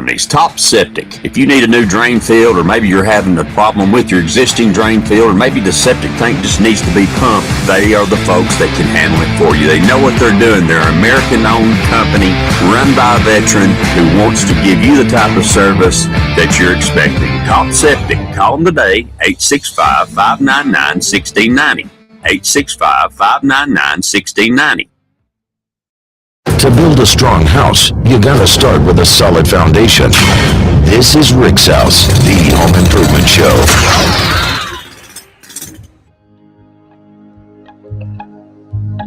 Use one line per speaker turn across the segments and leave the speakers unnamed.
companies. Top Septic. If you need a new drain field, or maybe you're having a problem with your existing drain field, or maybe the septic tank just needs to be pumped, they are the folks that can handle it for you. They know what they're doing. They're an American-owned company run by a veteran who wants to give you the type of service that you're expecting. Top Septic. Call them today, 865-599-1690. 865-599-1690.
To build a strong house, you gotta start with a solid foundation. This is Rick's House, the home improvement show.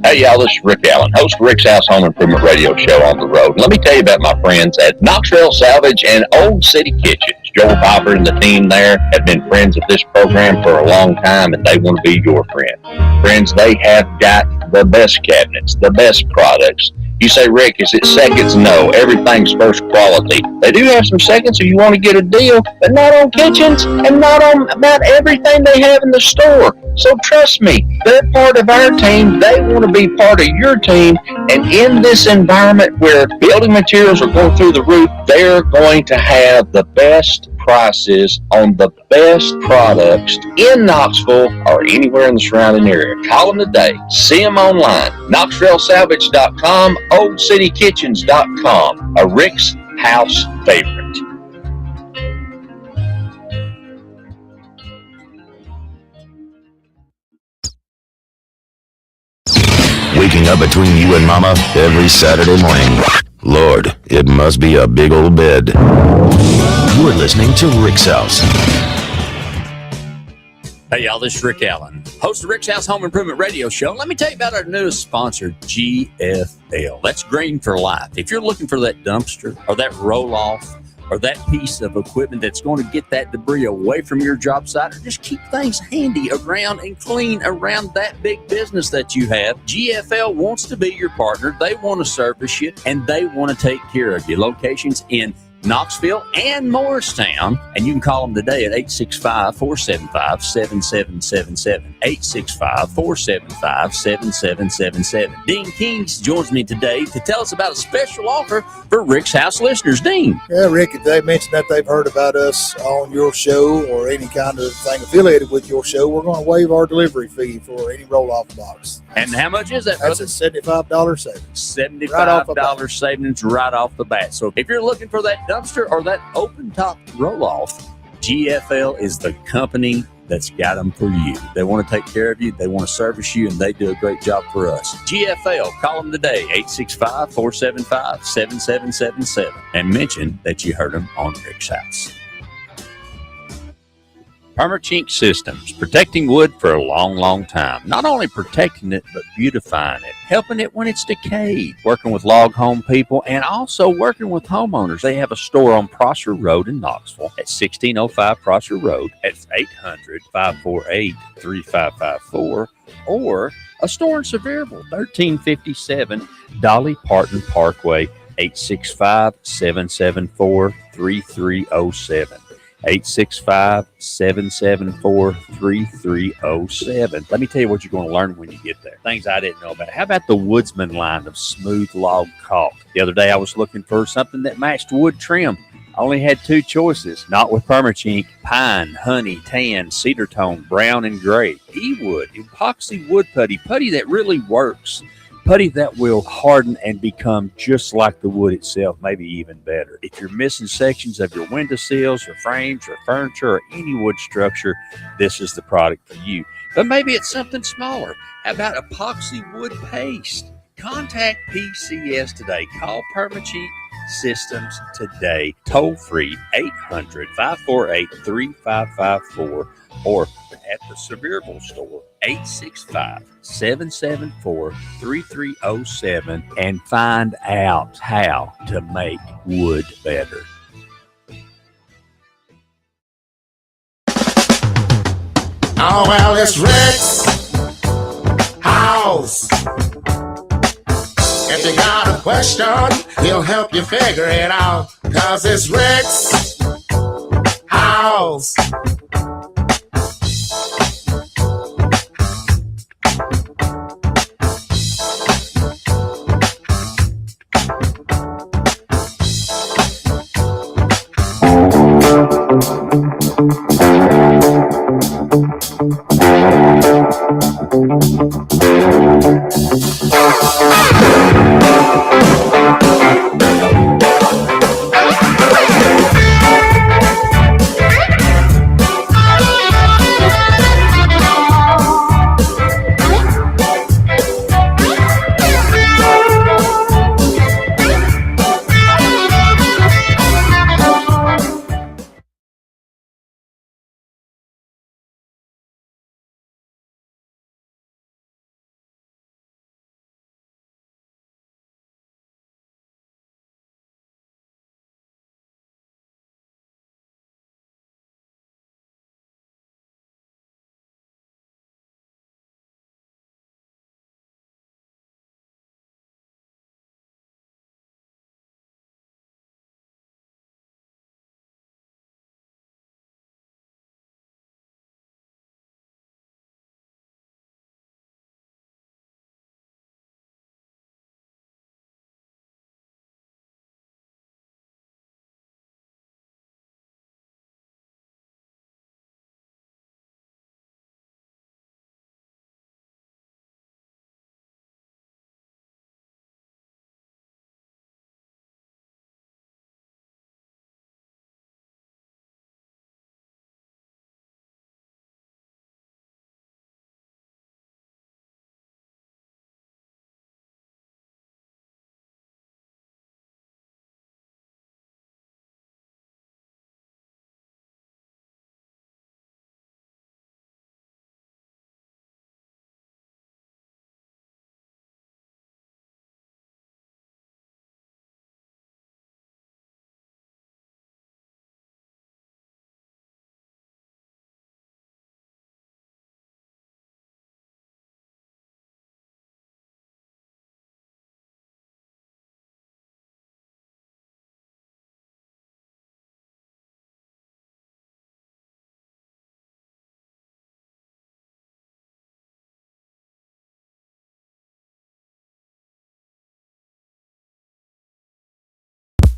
Hey y'all, this is Rick Allen, host of Rick's House Home Improvement Radio Show on the road. Let me tell you about my friends at Knoxville Salvage and Old City Kitchens. Joel Popper and the team there have been friends of this program for a long time, and they want to be your friend. Friends, they have got the best cabinets, the best products. You say, Rick, is it seconds? No, everything's first quality. They do have some seconds if you want to get a deal, but not on kitchens and not on about everything they have in the store. So trust me, they're part of our team. They want to be part of your team. And in this environment where building materials are going through the roof, they're going to have the best prices on the best products in Knoxville or anywhere in the surrounding area. Call them today. See them online. KnoxvilleSalvage.com, OldCityKitchens.com. A Rick's House favorite.
Waking up between you and Mama every Saturday morning. Lord, it must be a big old bed. You're listening to Rick's House.
Hey y'all, this is Rick Allen, host of Rick's House Home Improvement Radio Show. Let me tell you about our newest sponsor, GFL. That's Green for Life. If you're looking for that dumpster or that roll-off or that piece of equipment that's going to get that debris away from your job site, or just keep things handy around and clean around that big business that you have, GFL wants to be your partner. They want to service you, and they want to take care of you. Locations in Knoxville and Morristown, and you can call them today at 865-475-7777. 865-475-7777. Dean Kings joins me today to tell us about a special offer for Rick's House listeners. Dean.
Yeah, Rick, if they mentioned that they've heard about us on your show or any kind of thing affiliated with your show, we're going to waive our delivery fee for any roll-off box.
And how much is that?
That's a $75 savings.
$75 savings right off the bat. So if you're looking for that dumpster or that open-top roll-off, GFL is the company that's got them for you. They want to take care of you, they want to service you, and they do a great job for us. GFL, call them today, 865-475-7777, and mention that you heard them on Rick's House. Permachink Systems, protecting wood for a long, long time. Not only protecting it, but beautifying it, helping it when it's decayed, working with log home people, and also working with homeowners. They have a store on Prosser Road in Knoxville at 1605 Prosser Road at 800-548-3554, or a store in Sevierville, 1357 Dolly Parton Parkway, 865-774-3307. 865-774-3307. Let me tell you what you're going to learn when you get there. Things I didn't know about. How about the Woodsman line of smooth log caulk? The other day I was looking for something that matched wood trim. I only had two choices. Not with Permachink: pine, honey, tan, cedar tone, brown, and gray. E-wood, epoxy wood putty that really works. Putty that will harden and become just like the wood itself, maybe even better. If you're missing sections of your window sills or frames or furniture or any wood structure, this is the product for you. But maybe it's something smaller. How about epoxy wood paste? Contact PCS today. Call Permachink Systems today. Toll free 800-548-3554, or at the Sevierville store, 865-774-3307, and find out how to make wood better.
Oh, well, it's Rick's House. If you got a question, he'll help you figure it out. 'Cause it's Rick's House.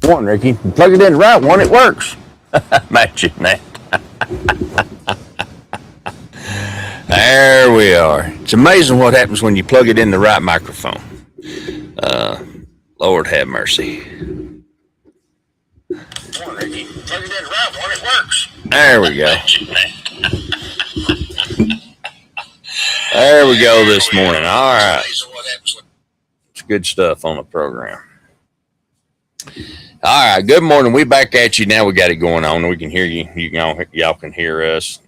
one, Ricky. You plug it in the right one, it works. Imagine that. There we are. It's amazing what happens when you plug it in the right microphone. Lord have mercy.
Come on, Ricky. Plug it in the right one, it works.
There we go. There we go this morning. All right. It's good stuff on the program. All right. Good morning. We back at you now. We got it going on. We can hear you. Y'all can hear us.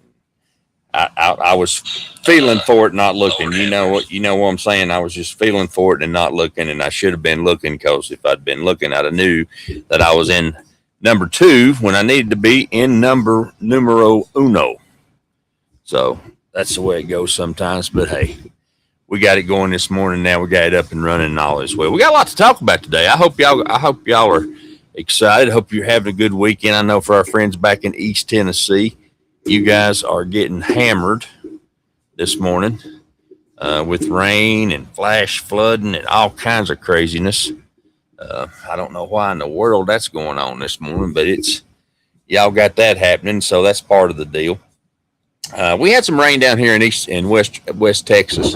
I was feeling for it, not looking. You know what I'm saying? I was just feeling for it and not looking, and I should have been looking, because if I'd been looking, I'd have knew that I was in number 2 when I needed to be in numero uno. So that's the way it goes sometimes. But hey, we got it going this morning. Now we got it up and running and all as well. We got a lot to talk about today. I hope y'all are excited. I hope you're having a good weekend. I know for our friends back in East Tennessee, you guys are getting hammered this morning with rain and flash flooding and all kinds of craziness. I don't know why in the world that's going on this morning, but y'all got that happening, so that's part of the deal. We had some rain down here in West Texas.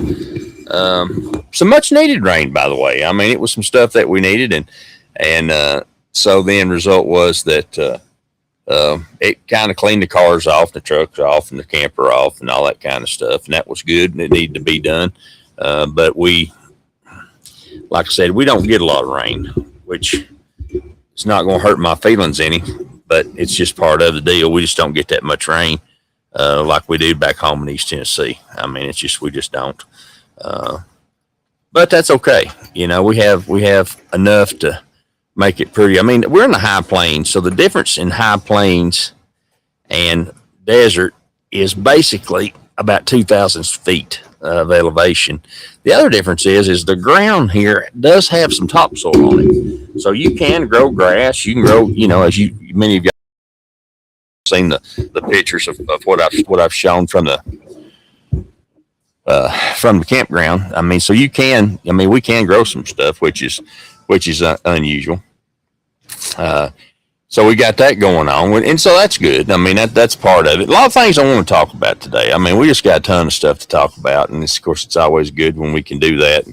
Some much needed rain, by the way. I mean, it was some stuff that we needed, and so the end result was that it kind of cleaned the cars off, the trucks off, and the camper off, and all that kind of stuff, and that was good, and it needed to be done. But like I said, we don't get a lot of rain, which is not going to hurt my feelings any, but it's just part of the deal. We just don't get that much rain like we do back home in East Tennessee. I mean, we just don't. But that's okay. You know, we have enough to make it pretty. I mean, we're in the high plains, so the difference in high plains and desert is basically about 2,000 feet of elevation. The other difference is the ground here does have some topsoil on it, so you can grow grass. You can grow, as many of you have seen the pictures of what I've shown from the campground. I mean, so we can grow some stuff, which is unusual. So we got that going on, and so that's good. I mean, that's part of it. A lot of things I want to talk about today. I mean, we just got a ton of stuff to talk about, and of course, it's always good when we can do that.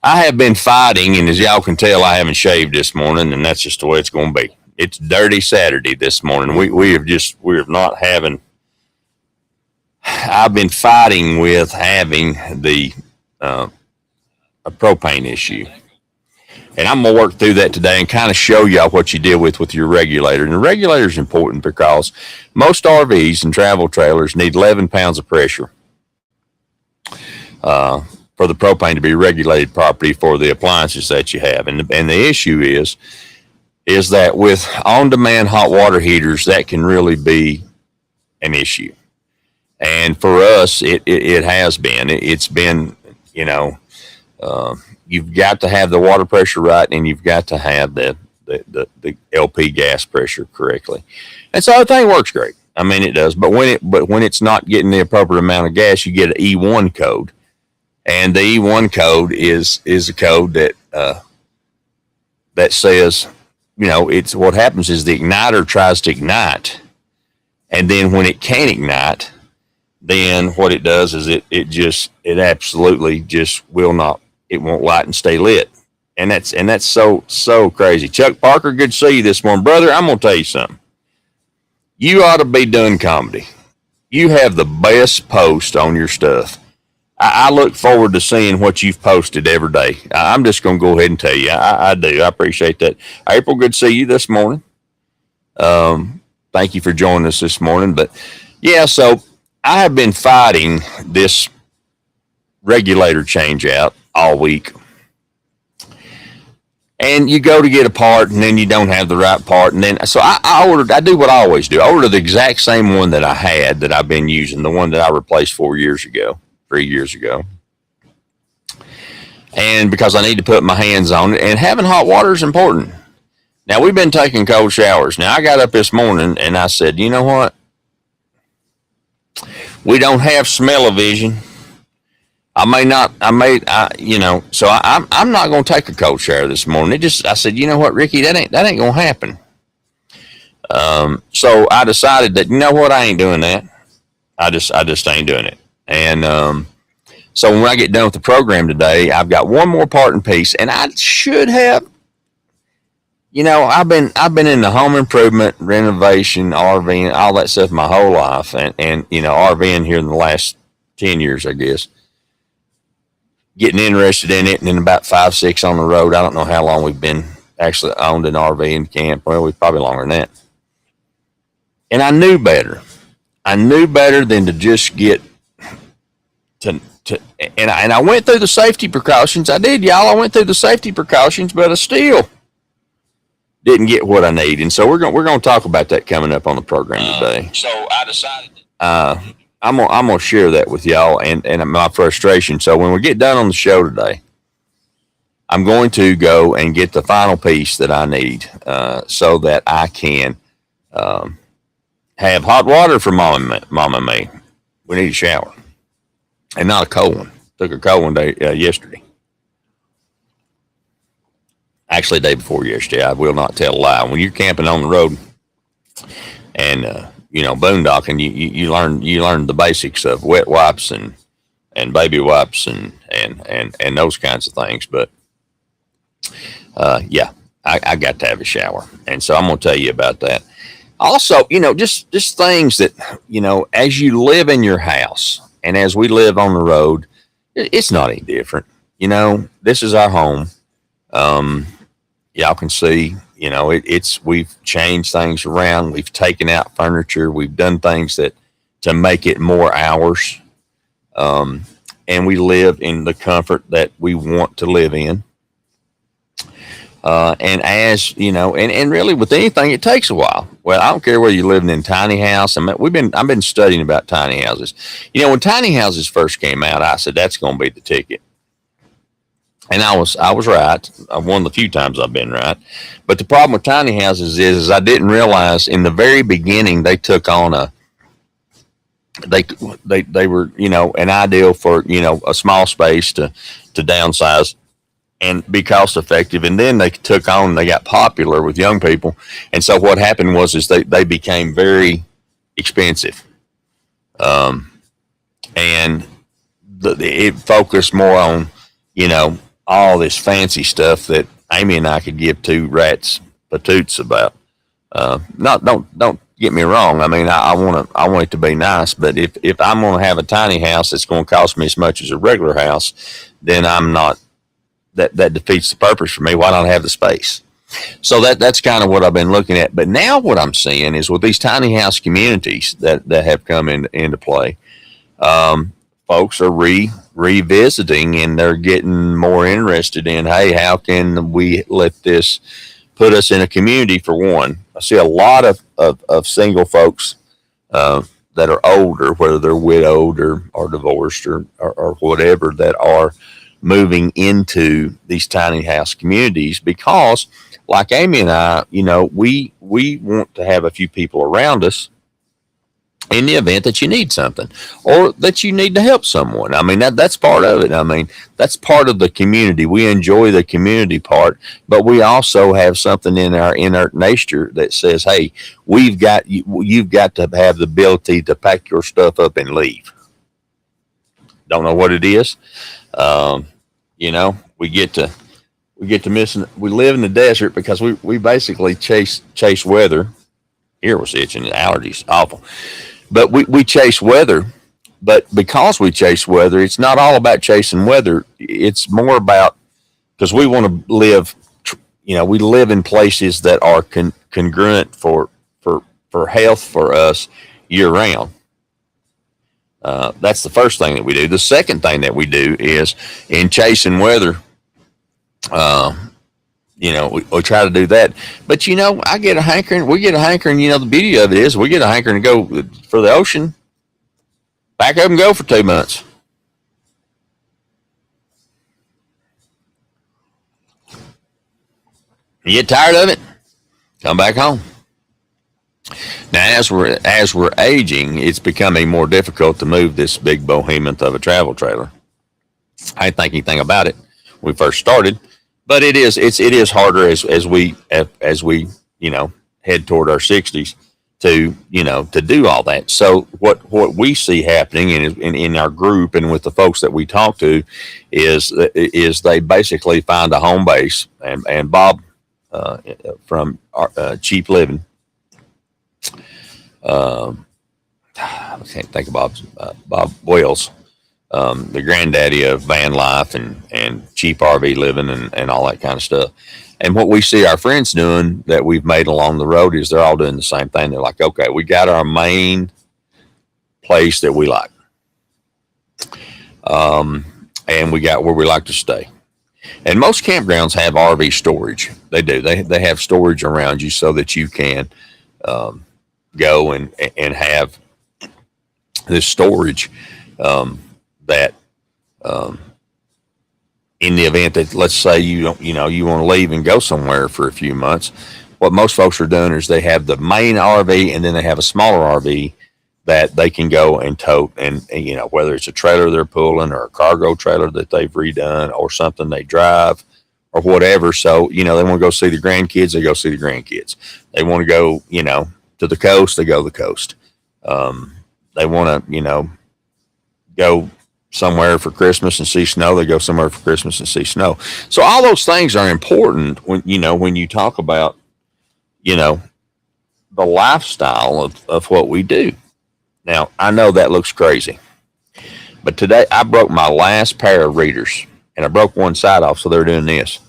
I have been fighting, and as y'all can tell, I haven't shaved this morning, and that's just the way it's going to be. It's Dirty Saturday this morning. We're not having. I've been fighting with having a propane issue. And I'm going to work through that today and kind of show y'all what you deal with your regulator. And the regulator is important because most RVs and travel trailers need 11 pounds of pressure for the propane to be regulated properly for the appliances that you have. And the issue is that with on-demand hot water heaters, that can really be an issue. And for us, it has been. It's been, you've got to have the water pressure right, and you've got to have the LP gas pressure correctly. And so the thing works great. I mean, it does. But when it's not getting the appropriate amount of gas, you get an E1 code, and the E1 code is a code that says, it's what happens is the igniter tries to ignite, and then when it can't ignite, then what it does is it absolutely just will not. It won't light and stay lit. And that's so crazy. Chuck Parker, good to see you this morning. Brother, I'm going to tell you something. You ought to be doing comedy. You have the best post on your stuff. I look forward to seeing what you've posted every day. I'm just going to go ahead and tell you. I do. I appreciate that. April, good to see you this morning. Thank you for joining us this morning. But, yeah, so I have been fighting this regulator change out all week. And you go to get a part, and then you don't have the right part. And then, so I do what I always do. I ordered the exact same one that I had that I've been using, the one that I replaced 3 years ago. And because I need to put my hands on it, and having hot water is important. Now, we've been taking cold showers. Now, I got up this morning, and I said, you know what? We don't have smell-o-vision.
I'm not going to take a cold shower this morning. I said, you know what, Ricky, that ain't going to happen. So I decided that, you know what, I ain't doing that. I just ain't doing it. And, so when I get done with the program today, I've got one more part and piece, and I should have, I've been in the home improvement, renovation, RVing, all that stuff my whole life, and RVing here in the last 10 years, I guess. Getting interested in it, and then about 5, 6 on the road. I don't know how long we've been actually owned an RV and camp. Well, we've probably longer than that. And I knew better. I knew better than to just get and I went through the safety precautions. I did, y'all. I went through the safety precautions, but I still didn't get what I need. And so we're going to talk about that coming up on the program today. So I decided I'm gonna share that with y'all and my frustration. So when we get done on the show today, I'm going to go and get the final piece that I need so that I can have hot water for Mama and me. We need a shower. And not a cold one. Took a cold one yesterday. Actually, day before yesterday. I will not tell a lie. When you're camping on the road and boondocking, you learn the basics of wet wipes and baby wipes and those kinds of things. But I got to have a shower, and so I'm gonna tell you about that. Also, just things that as you live in your house. And as we live on the road, it's not any different. This is our home. Y'all can see, we've changed things around. We've taken out furniture. We've done things to make it more ours. And we live in the comfort that we want to live in. And as and really with anything, it takes a while. Well, I don't care whether you're living in a tiny house. I've been studying about tiny houses. When tiny houses first came out, I said that's going to be the ticket. And I was right. One of the few times I've been right. But the problem with tiny houses is I didn't realize in the very beginning they took on they were an ideal for a small space to downsize and be cost effective. And then they got popular with young people. And so what happened was they became very expensive. And it focused more on, all this fancy stuff that Amy and I could give two rats patoots about. Don't get me wrong. I mean, I want it to be nice, but if I'm going to have a tiny house that's going to cost me as much as a regular house, then I'm not, that defeats the purpose for me. Why not have the space? So that's kind of what I've been looking at. But now what I'm seeing is with these tiny house communities that have come into play, folks are revisiting and they're getting more interested in, hey, how can we let this put us in a community for one? I see a lot of single folks that are older, whether they're widowed or divorced or whatever, that are moving into these tiny house communities because, like Amy and I, we want to have a few people around us in the event that you need something or that you need to help someone. I mean, that's part of it. I mean, that's part of the community. We enjoy the community part, but we also have something in our innate nature that says, hey, you've got to have the ability to pack your stuff up and leave. Don't know what it is. We get to missing. We live in the desert because we basically chase weather. Ear was itching, allergies, awful. But we chase weather. But because we chase weather, it's not all about chasing weather. It's more about, because we want to live. We live in places that are congruent for health for us year round. That's the first thing that we do. The second thing that we do is in chasing weather, we try to do that. But, I get a hankering. We get a hankering. The beauty of it is we get a hankering to go for the ocean, back up and go for 2 months. You get tired of it, come back home. Now, as we're aging, it's becoming more difficult to move this big behemoth of a travel trailer.
I didn't think anything about it when we first started, but it is harder as we head toward our 60s to do all that. So what we see happening in our group and with the folks that we talk to is they basically find a home base, and Bob from Cheap Living, I can't think of Bob Wells, the granddaddy of van life and cheap RV living and all that kind of stuff. And what we see our friends doing that we've made along the road is they're all doing the same thing. They're like, okay, we got our main place that we like. And we got where we like to stay. And most campgrounds have RV storage. They do. They have storage around you so that you can go and have this storage that in the event that, let's say you want to leave and go somewhere for a few months, what most folks are doing is they have the main RV and then they have a smaller RV that they can go and tote, and whether it's a trailer they're pulling or a cargo trailer that they've redone or something they drive or whatever. So, they want to go see the grandkids, they go see the grandkids. They want to go, to the coast, they go to the coast. They want to, go somewhere for Christmas and see snow, they go somewhere for Christmas and see snow. So all those things are important when you talk about, the lifestyle of what we do. Now, I know that looks crazy, but today I broke my last pair of readers, and I broke one side off, so they're doing this.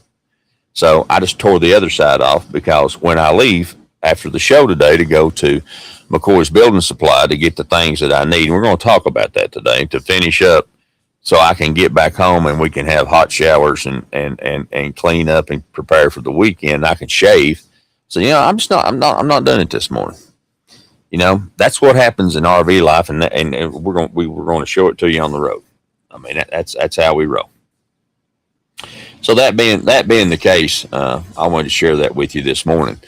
So I just tore the other side off because when I leave after the show today to go to McCoy's Building Supply to get the things that I need, we're going to talk about that today to finish up so I can get back home and we can have hot showers and clean up and prepare for the weekend. I can shave. So, I'm not doing it this morning. That's what happens in RV life, and we're going to show it to you on the road. I mean, that's how we roll. So that being the case, I wanted to share that with you this morning,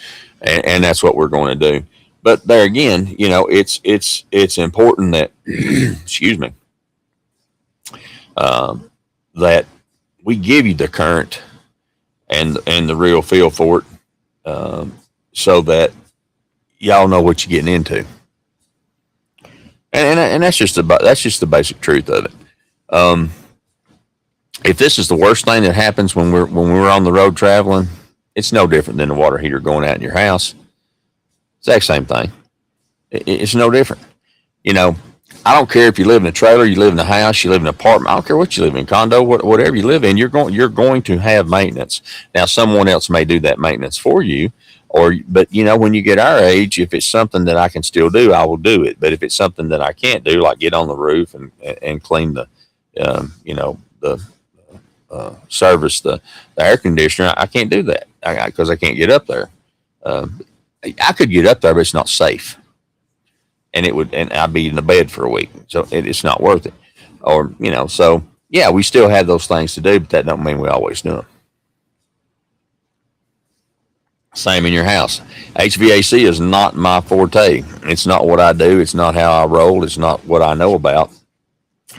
and that's what we're going to do. But there again, it's important that excuse me, that we give you the current and the real feel for it, so that y'all know what you're getting into. And that's just the basic truth of it. If this is the worst thing that happens when we're on the road traveling, it's no different than the water heater going out in your house. Exact same thing. It's no different. I don't care if you live in a trailer, you live in a house, you live in an apartment. I don't care what you live in, condo, whatever you live in. You're going to have maintenance. Now, someone else may do that maintenance for you, but when you get our age, if it's something that I can still do, I will do it. But if it's something that I can't do, like get on the roof and clean the service the air conditioner, I can't do that because I can't get up there. I could get up there, but it's not safe, and I'd be in the bed for a week, so it's not worth it. Or so yeah, we still have those things to do, but that don't mean we always do them. Same in your house. HVAC is not my forte. It's not what I do. It's not how I roll. It's not what I know about.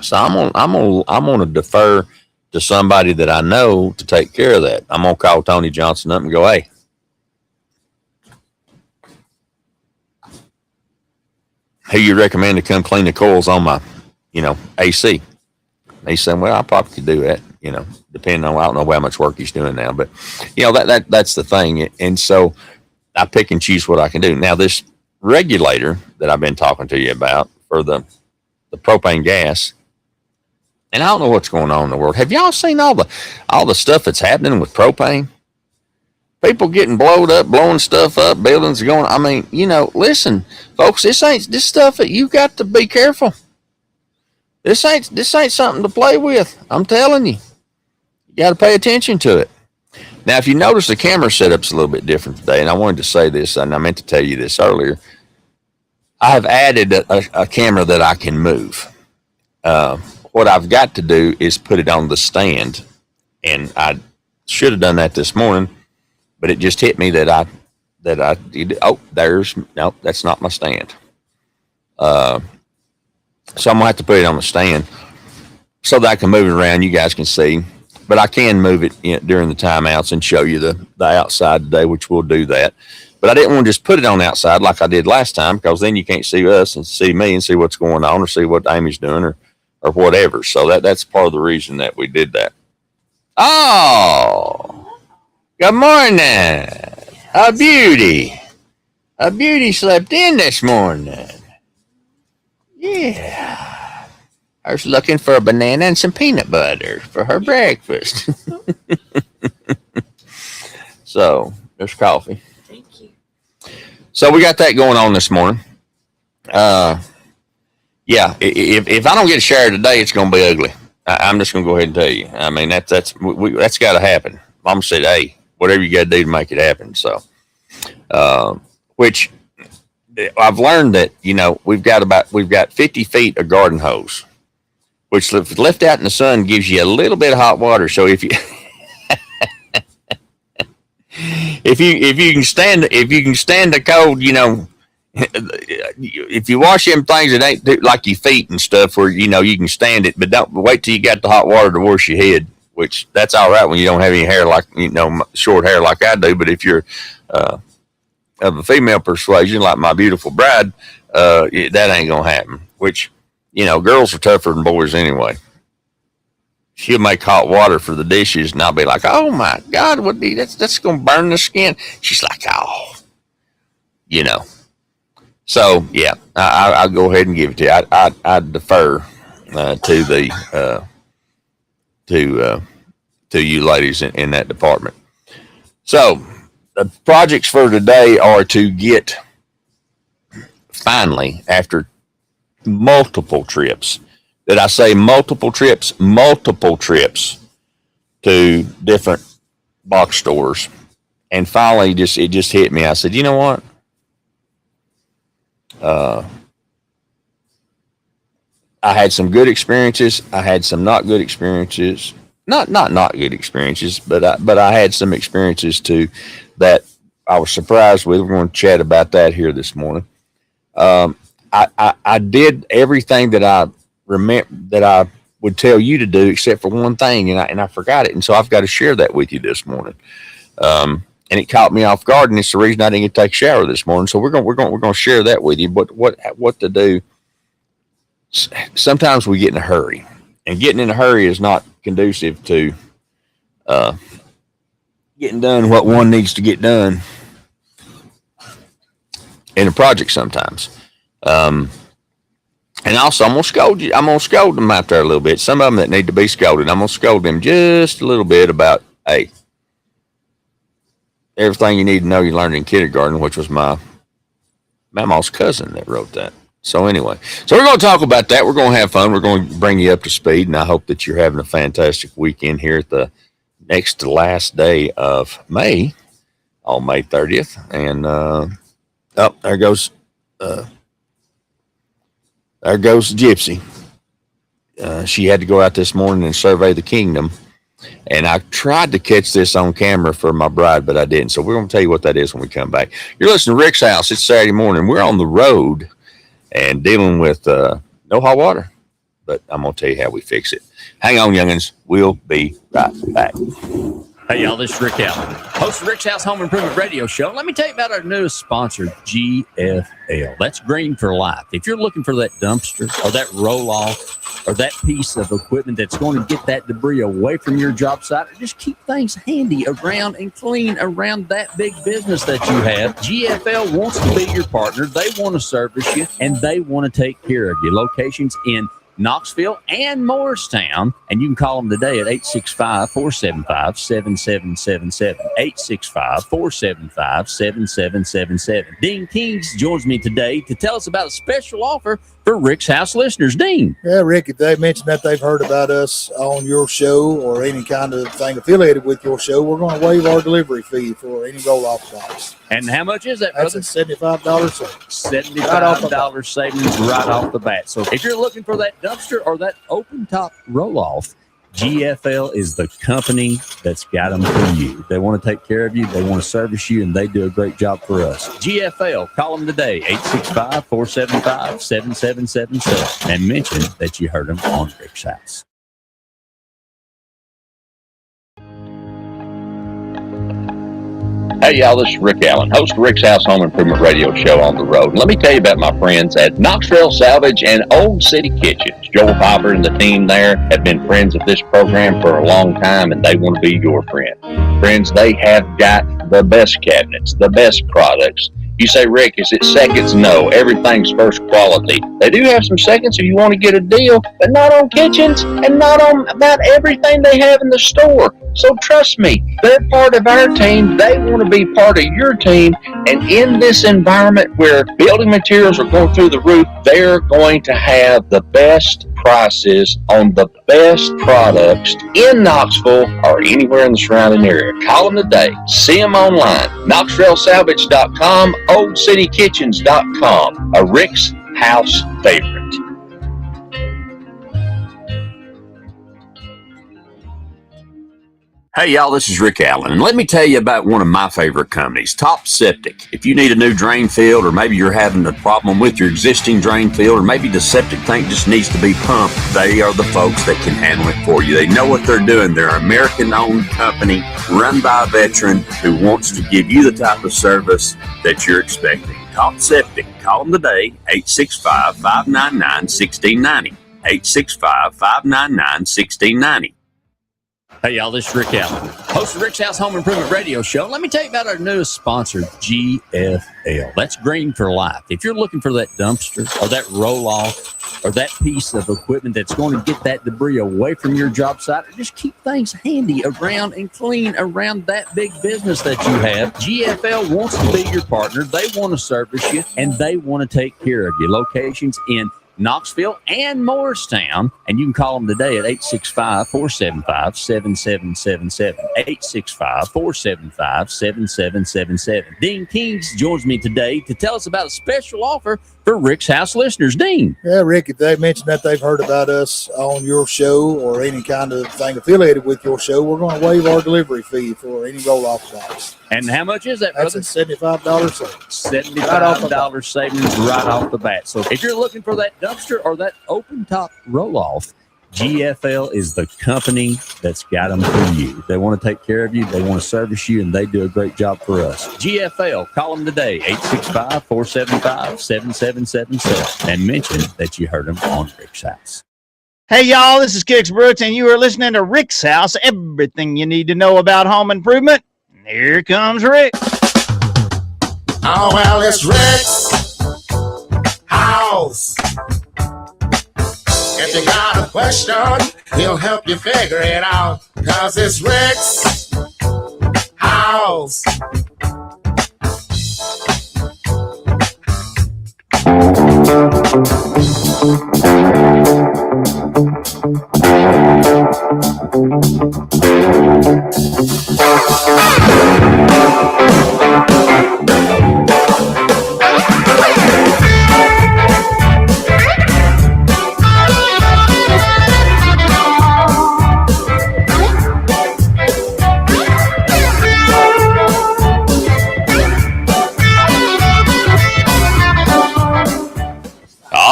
So I'm gonna defer to somebody that I know to take care of that. I'm gonna call Tony Johnson up and go, hey, who you recommend to come clean the coils on my, AC? And he said, well, I probably could do that, depending on, I don't know how much work he's doing now, but that's the thing. And so I pick and choose what I can do. Now, this regulator that I've been talking to you about for the propane gas, and I don't know what's going on in the world. Have y'all seen all the stuff that's happening with propane? People getting blowed up, blowing stuff up, buildings going. I mean, listen, folks, this stuff that you got to be careful. This ain't something to play with. I'm telling you, you got to pay attention to it. Now, if you notice, the camera setup's a little bit different today, and I wanted to say this, and I meant to tell you this earlier. I have added a camera that I can move. What I've got to do is put it on the stand, and I should have done that this morning, but it just hit me that I did. Oh, nope, that's not my stand. So I'm gonna have to put it on the stand. so that I can move it around. You guys can see, but I can move it during the timeouts and show you the outside today, which we'll do that. But I didn't want to just put it on the outside like I did last time, because then you can't see us and see me and see what's going on or see what Amy's doing or whatever. So that's part of the reason that we did that. Oh, good morning. A beauty. A beauty slept in this morning. Yeah. I was looking for a banana and some peanut butter for her breakfast. So, there's coffee.
Thank you.
So, we got that going on this morning. Yeah, if I don't get a shower today, it's going to be ugly. I'm just going to go ahead and tell you. I mean, that's got to happen. Mom said, hey, whatever you got to do to make it happen. So, which I've learned that, we've got 50 feet of garden hose, which if left out in the sun gives you a little bit of hot water. So if you if you can stand the cold, if you wash them things, it ain't like your feet and stuff where you can stand it, but don't wait till you got the hot water to wash your head, which that's all right when you don't have any hair like short hair like I do. But if you're of a female persuasion like my beautiful bride, that ain't gonna happen. Which girls are tougher than boys anyway. She'll make hot water for the dishes, and I'll be like, "Oh my God, that's gonna burn the skin." She's like, "Oh, So yeah, I'll go ahead and give it to you. I defer to you ladies in that department. So the projects for today are to get, finally, after multiple trips. Did I say multiple trips? Multiple trips to different box stores, and finally, it just hit me. I said, you know what? I had some good experiences. I had some not good experiences. Not good experiences, but I had some experiences too that I was surprised with. We're going to chat about that here this morning. I did everything that I remember that I would tell you to do, except for one thing, and I forgot it, and so I've got to share that with you this morning. And it caught me off guard, and it's the reason I didn't get to take a shower this morning. So we're going to share that with you. But what to do? Sometimes we get in a hurry, and getting in a hurry is not conducive to getting done what one needs to get done in a project sometimes. And also, I'm going to scold you. I'm going to scold them out there a little bit. Some of them that need to be scolded, I'm going to scold them just a little bit about, hey, everything you need to know you learned in kindergarten, which was my mama's cousin that wrote that. So anyway, so we're going to talk about that. We're going to have fun. We're going to bring you up to speed, and I hope that you're having a fantastic weekend here at the next to last day of May, on May 30th. And there goes Gypsy. She had to go out this morning and survey the kingdom. And I tried to catch this on camera for my bride, but I didn't. So we're going to tell you what that is when we come back. You're listening to Rick's House. It's Saturday morning. We're on the road and dealing with no hot water. But I'm going to tell you how we fix it. Hang on, youngins. We'll be right back.
Hey, y'all, this is Rick Allen, host of Rick's House Home Improvement Radio Show. Let me tell you about our newest sponsor, GFL. That's Green for Life. If you're looking for that dumpster or that roll-off or that piece of equipment that's going to get that debris away from your job site, or just keep things handy around and clean around that big business that you have, GFL wants to be your partner. They want to service you, and they want to take care of you. Locations in Knoxville and Morristown, and you can call them today at 865-475-7777, 865-475-7777. Dean Kings joins me today to tell us about a special offer for Rick's House listeners. Dean.
Yeah, Rick, if they mentioned that they've heard about us on your show or any kind of thing affiliated with your show, we're going to waive our delivery fee for any roll-off box.
And how much is that,
That's
brother?
a $75 savings.
$75 savings right off the bat. So if you're looking for that dumpster or that open top roll-off, GFL is the company that's got them for you. They want to take care of you, they want to service you, and they do a great job for us. GFL, call them today, 865-475-7777, and mention that you heard them on Rick's House.
Hey y'all, this is Rick Allen, host of Rick's House Home Improvement Radio Show on the road. And let me tell you about my friends at Knoxville Salvage and Old City Kitchens. Joel Piper and the team there have been friends of this program for a long time, and they want to be your friend. Friends, they have got the best cabinets, the best products. You say, Rick, is it seconds? No, everything's first quality. They do have some seconds if you want to get a deal, but not on kitchens and not on about everything they have in the store. So trust me, they're part of our team. They want to be part of your team. And in this environment where building materials are going through the roof, they're going to have the best prices on the best products in Knoxville or anywhere in the surrounding area. Call them today. See them online. KnoxvilleSalvage.com, OldCityKitchens.com. A Rick's House favorite.
Hey, y'all, this is Rick Allen, and let me tell you about one of my favorite companies, Top Septic. If you need a new drain field, or maybe you're having a problem with your existing drain field, or maybe the septic tank just needs to be pumped, they are the folks that can handle it for you. They know what they're doing. They're an American-owned company run by a veteran who wants to give you the type of service that you're expecting. Top Septic. Call them today, 865-599-1690. 865-599-1690. Hey, y'all, this is Rick Allen, host of Rick's House Home Improvement Radio Show. Let me tell you about our newest sponsor, GFL. That's Green for Life. If you're looking for that dumpster or that roll-off or that piece of equipment that's going to get that debris away from your job site, or just keep things handy around and clean around that big business that you have, GFL wants to be your partner. They want to service you, and they want to take care of you. Locations in Knoxville and Morristown, and you can call them today at 865-475-7777. 865-475-7777. Dean Kings joins me today to tell us about a special offer for Rick's House listeners. Dean.
Yeah, Rick, if they mentioned that they've heard about us on your show or any kind of thing affiliated with your show, we're going to waive our delivery fee for any roll-off box.
And how much is that, brother?
That's a $75 savings.
$75 savings right off the bat. So if you're looking for that dumpster or that open top roll-off, GFL is the company that's got them for you. They want to take care of you, they want to service you, and they do a great job for us. GFL, call them today, 865-475-7777, and mention that you heard them on Rick's House.
Hey, y'all, this is Kix Brooks, and you are listening to Rick's House, everything you need to know about home improvement. Here comes Rick.
Oh, well, it's Rick's House. If you got a question, he'll help you figure it out. 'Cause it's Rick's House.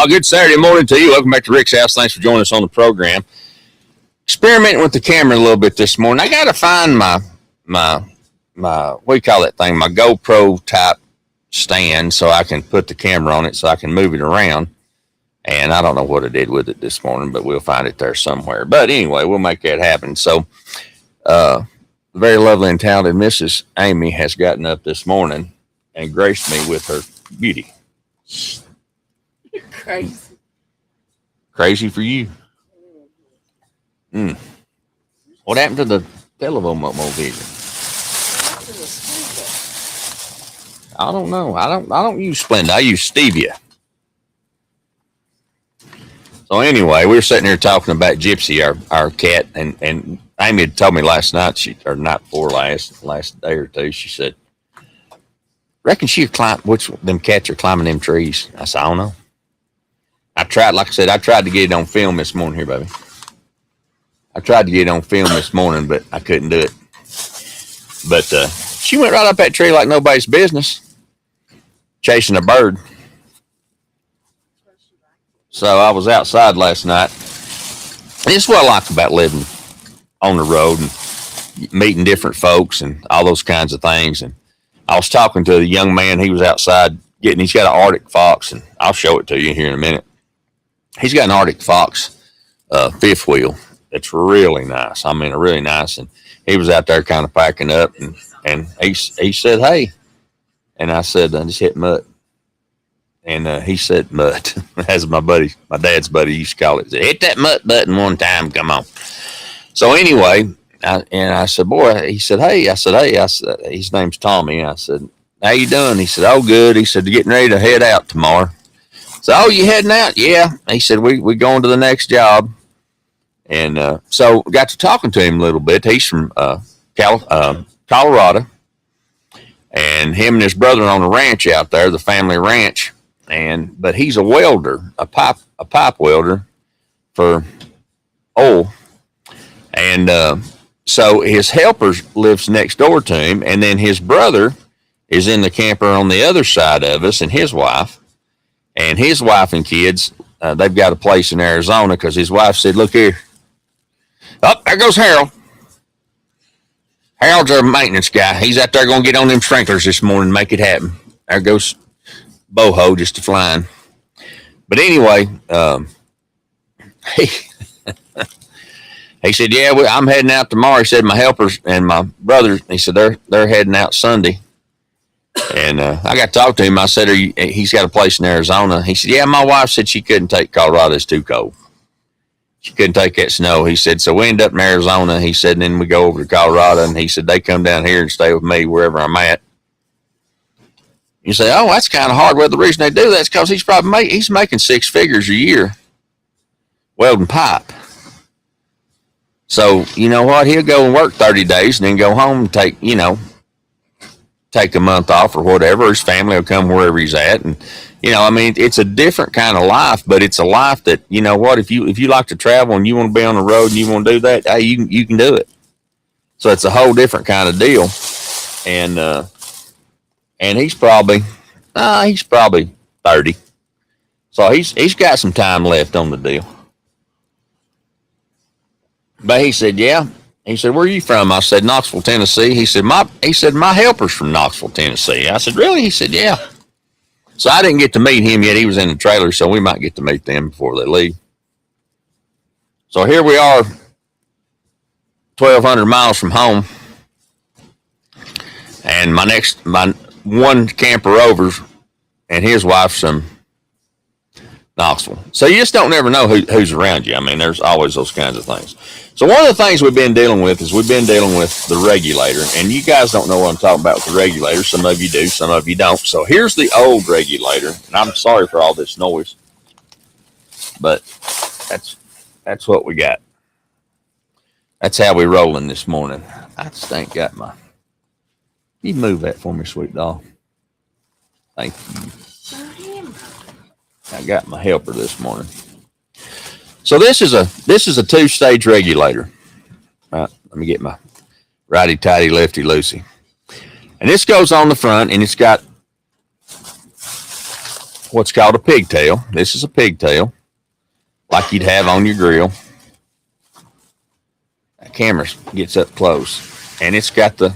Good Saturday morning to you. Welcome back to Rick's House. Thanks for joining us on the program. Experimenting with the camera a little bit this morning. I got to find my what do you call that thing? My GoPro type stand so I can put the camera on it so I can move it around. And I don't know what I did with it this morning, but we'll find it there somewhere. But anyway, we'll make that happen. So, the very lovely and talented Mrs. Amy has gotten up this morning and graced me with her beauty.
Crazy.
Crazy for you. What happened to the television? I don't know. I don't use Splenda. I use Stevia. So anyway, we were sitting here talking about Gypsy, our cat, and Amy had told me last night, or night before last day or two, she said, reckon she'll climb, which them cats are climbing them trees. I said, I don't know. I tried to get it on film this morning here, baby. I tried to get it on film this morning, but I couldn't do it. But she went right up that tree like nobody's business, chasing a bird. So I was outside last night. And this is what I like about living on the road and meeting different folks and all those kinds of things. And I was talking to the young man. He was outside he's got an Arctic Fox, and I'll show it to you here in a minute. He's got an Arctic Fox fifth wheel. It's really nice. I mean, really nice. And he was out there kind of packing up, and he said, "Hey," and I said, "I just hit mud." And he said, "Mud," as my dad's buddy used to call it. Hit that mud button one time. Come on. So anyway, I said, "Boy," he said, "Hey," I said, his name's Tommy. I said, "How you doing?" He said, "Oh, good." He said, "Getting ready to head out tomorrow." So, "Oh, you heading out?" "Yeah." He said, we going to the next job. And so got to talking to him a little bit. He's from Colorado. And him and his brother on a ranch out there, the family ranch. But he's a welder, a pipe welder for oil. And so his helper lives next door to him, and then his brother is in the camper on the other side of us, and his wife and kids, they've got a place in Arizona because his wife said, "Look here. Oh, there goes Harold. Harold's our maintenance guy. He's out there going to get on them sprinklers this morning and make it happen." There goes Boho just flying. But anyway, he said, "Yeah, I'm heading out tomorrow." He said, "My helpers and my brothers," he said, they're heading out Sunday. And I got to talk to him. I said, he's got a place in Arizona. He said, "Yeah, my wife said she couldn't take Colorado. It's too cold. She couldn't take that snow." He said, "So we end up in Arizona." He said, "And then we go over to Colorado." And he said, "They come down here and stay with me wherever I'm at." You say, "Oh, that's kind of hard." Well, the reason they do that is because he's making six figures a year welding pipe. So, you know what? He'll go and work 30 days and then go home and take a month off or whatever. His family will come wherever he's at. And, I mean, it's a different kind of life, but it's a life that, you know what, if you like to travel and you want to be on the road and you want to do that, hey, you can do it. So it's a whole different kind of deal. And he's probably 30. So he's got some time left on the deal. But he said, "Yeah." He said, "Where are you from?" I said, "Knoxville, Tennessee." He said, my helper's from Knoxville, Tennessee. I said, "Really?" He said, "Yeah." So I didn't get to meet him yet. He was in the trailer, so we might get to meet them before they leave. So here we are, 1,200 miles from home. And my one camper over, and his wife's from Knoxville. So you just don't never know who's around you. I mean, there's always those kinds of things. So one of the things we've been dealing with is the regulator. And you guys don't know what I'm talking about with the regulator. Some of you do, some of you don't. So here's the old regulator. And I'm sorry for all this noise, but that's what we got. That's how we rolling this morning. I just ain't got you move that for me, sweet doll. Thank you. I got my helper this morning. So this is a two-stage regulator. Right, let me get my righty-tighty, lefty-loosey. And this goes on the front, and it's got what's called a pigtail. This is a pigtail, like you'd have on your grill. That camera gets up close, and it's got the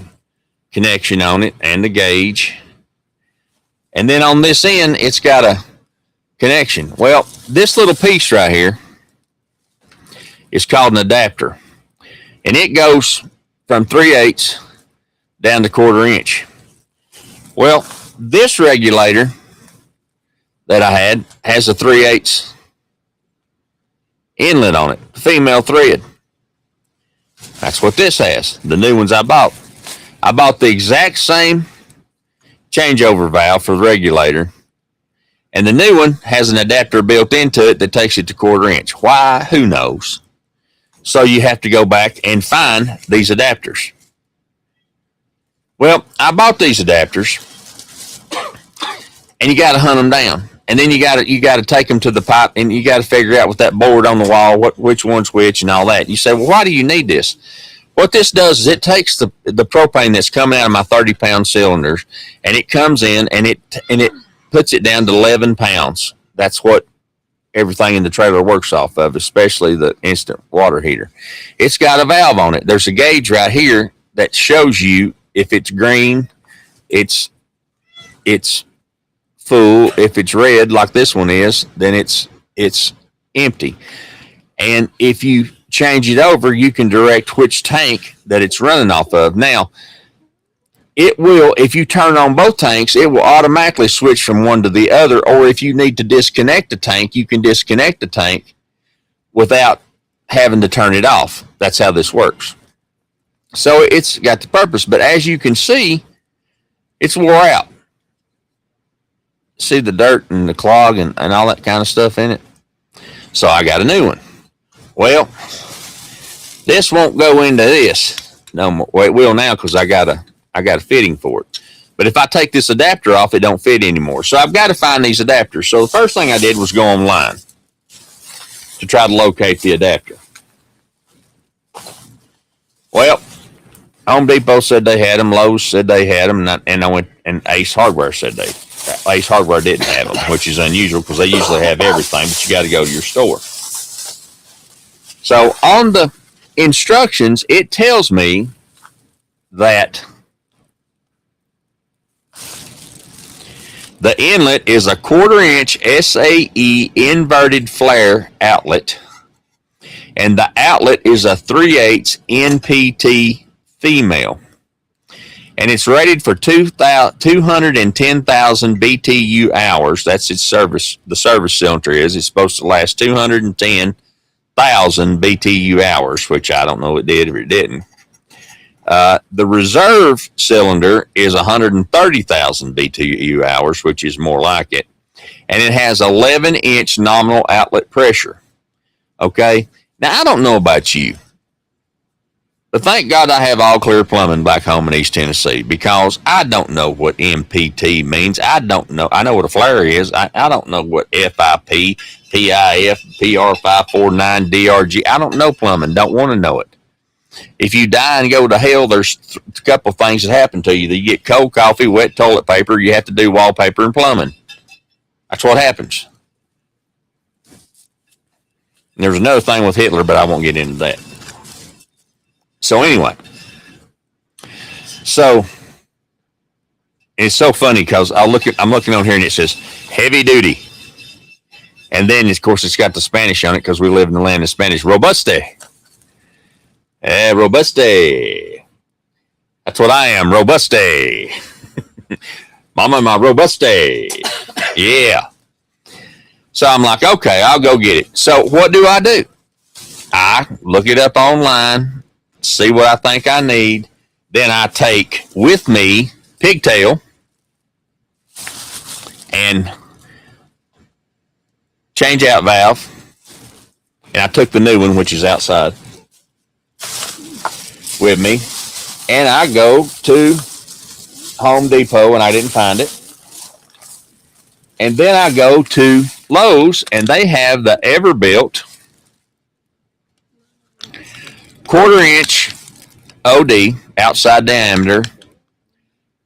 connection on it and the gauge. And then on this end, it's got a connection. Well, this little piece right here is called an adapter, and it goes from 3/8 down to 1/4 inch. Well, this regulator that I had has a 3/8 inlet on it, female thread. That's what this has. The new ones I bought the exact same changeover valve for the regulator. And the new one has an adapter built into it that takes it to 1/4 inch. Why? Who knows? So you have to go back and find these adapters. Well, I bought these adapters, and you got to hunt them down. And then you got to take them to the pipe, and you got to figure out with that board on the wall which one's which and all that. You say, well, why do you need this? What this does is it takes the propane that's coming out of my 30-pound cylinders, and it comes in and it puts it down to 11 pounds. That's what everything in the trailer works off of, especially the instant water heater. It's got a valve on it. There's a gauge right here that shows you if it's green
it's full. If it's red like this one is, then it's empty. And if you change it over, you can direct which tank that it's running off of. Now, it will, if you turn on both tanks, it will automatically switch from one to the other. Or if you need to disconnect a tank, you can disconnect the tank without having to turn it off. That's how this works. So it's got the purpose. But as you can see, it's wore out. See the dirt and the clog and all that kind of stuff in it? So I got a new one. Well, this won't go into this no more. Well, it will now because I got a fitting for it. But if I take this adapter off, it don't fit anymore. So I've got to find these adapters. So the first thing I did was go online to try to locate the adapter. Well, Home Depot said they had them. Lowe's said they had them. And I went, and Ace Hardware said Ace Hardware didn't have them, which is unusual because they usually have everything, but you got to go to your store. So on the instructions, it tells me that the inlet is a 1/4 inch SAE inverted flare outlet, and the outlet is a 3/8 NPT female, and it's rated for 210,000 BTU hours. That's its service. The service cylinder is. It's supposed to last 210,000 BTU hours, which I don't know if it did or it didn't. The reserve cylinder is 130,000 BTU hours, which is more like it. And it has 11-inch nominal outlet pressure. Okay? Now, I don't know about you, but thank God I have All Clear Plumbing back home in East Tennessee, because I don't know what MPT means. I don't know. I know what a flare is. I don't know what FIP, PIF, PR549, DRG. I don't know plumbing. Don't want to know it. If you die and go to hell, there's a couple of things that happen to you. You get cold coffee, wet toilet paper. You have to do wallpaper and plumbing. That's what happens. And there's another thing with Hitler, but I won't get into that. So anyway, so it's so funny because I'm looking on here and it says heavy duty, and then of course it's got the Spanish on it because we live in the land of Spanish. Robuste, robuste. That's what I am, robuste. Mama, my robuste. Yeah. So I'm like, okay, I'll go get it. So what do? I look it up online, see what I think I need. Then I take with me pigtail and change out valve. And I took the new one, which is outside, with me. And I go to Home Depot and I didn't find it. And then I go to Lowe's and they have the Everbuilt 1/4 inch OD outside diameter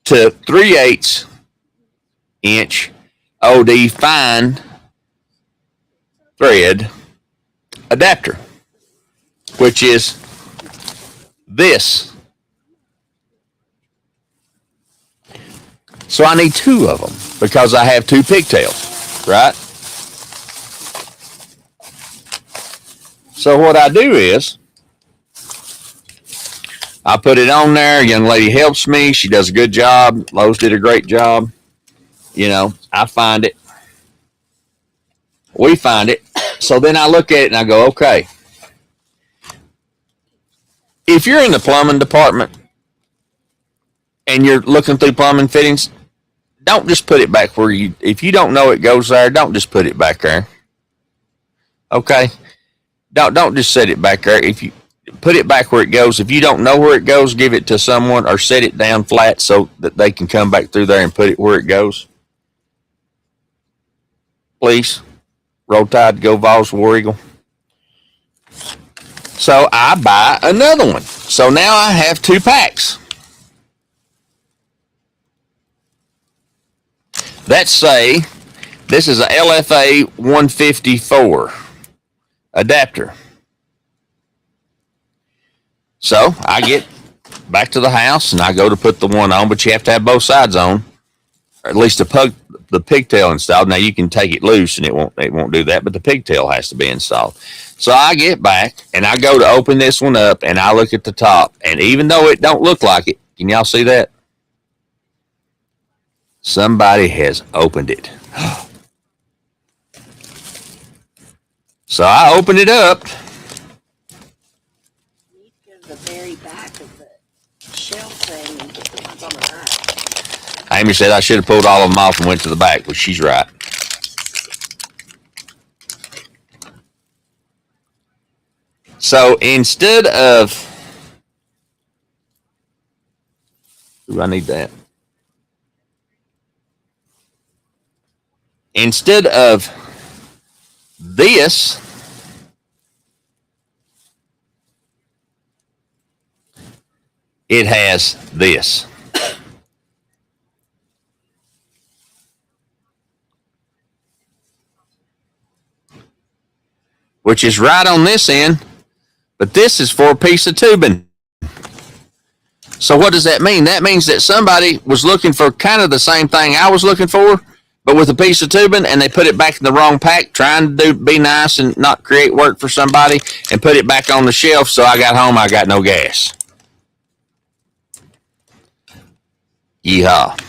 to 3/8 inch OD fine thread adapter, which is this. So I need two of them because I have two pigtails, right? So what I do is I put it on there. A young lady helps me. She does a good job. Lowe's did a great job. You know, I find it. We find it. So then I look at it and I go, okay. If you're in the plumbing department and you're looking through plumbing fittings, don't just put it back where you, if you don't know it goes there, don't just put it back there. Okay? Don't just set it back there. If you put it back where it goes, if you don't know where it goes, give it to someone or set it down flat so that they can come back through there and put it where it goes. Please. Roll Tide, go Vols, War Eagle. So I buy another one. So now I have two packs. Let's say this is a LFA 154 adapter. So I get
back to the house, and I go to put the one on, but you have to have both sides on, or at least the pigtail installed. Now you can take it loose, and it won't do that, but the pigtail has to be installed. So I get back, and I go to open this one up, and I look at the top, and even though it don't look like it, can y'all see that? Somebody has opened it. So I open it up.
You need to go to the very back of the shelf thing and get the ones on the back.
Amy said I should have pulled all of them off and went to the back, but she's right. So instead of, I need that. Instead of this, it has this. Which is right on this end, but this is for a piece of tubing. So what does that mean? That means that somebody was looking for kind of the same thing I was looking for, but with a piece of tubing, and they put it back in the wrong pack, trying to be nice and not create work for somebody, and put it back on the shelf. So I got home, I got no gas. Yeehaw.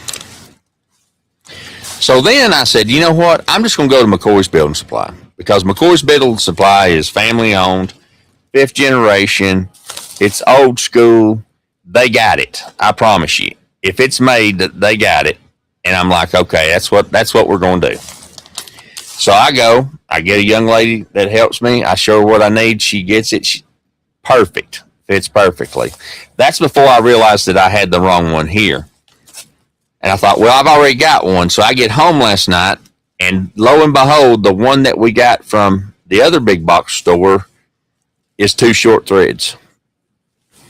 So then I said, you know what? I'm just going to go to McCoy's Building Supply, because McCoy's Building Supply is family owned, 5th generation. It's old school. They got it. I promise you. If it's made, they got it. And I'm like, okay, that's what we're going to do. So I go, I get a young lady that helps me. I show her what I need. She gets it. Perfect. Fits perfectly. That's before I realized that I had the wrong one here. And I thought, well, I've already got one. So I get home last night, and lo and behold, the one that we got from the other big box store is 2 short threads.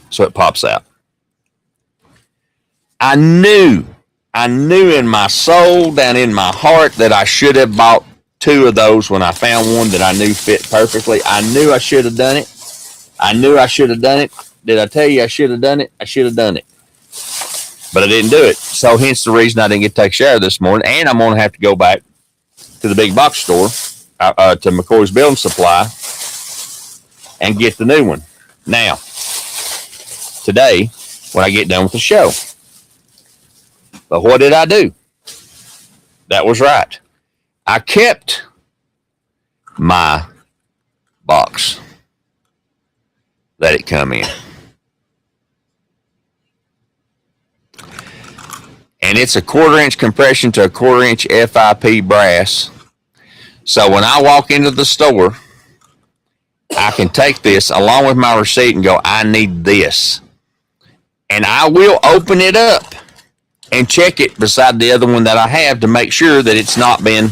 So it pops out. I knew in my soul, down in my heart, that I should have bought 2 of those when I found one that I knew fit perfectly. I knew I should have done it. Did I tell you I should have done it? I should have done it. But I didn't do it. So hence the reason I didn't get to take a shower this morning. And I'm going to have to go back to the big box store, to McCoy's Building Supply, and get the new one. Now, today, when I get done with the show. But what did I do? That was right. I kept my box. Let it come in. And it's a 1/4-inch compression to a 1/4-inch FIP brass. So when I walk into the store, I can take this along with my receipt and go, I need this. And I will open it up and check it beside the other one that I have to make sure that it's not been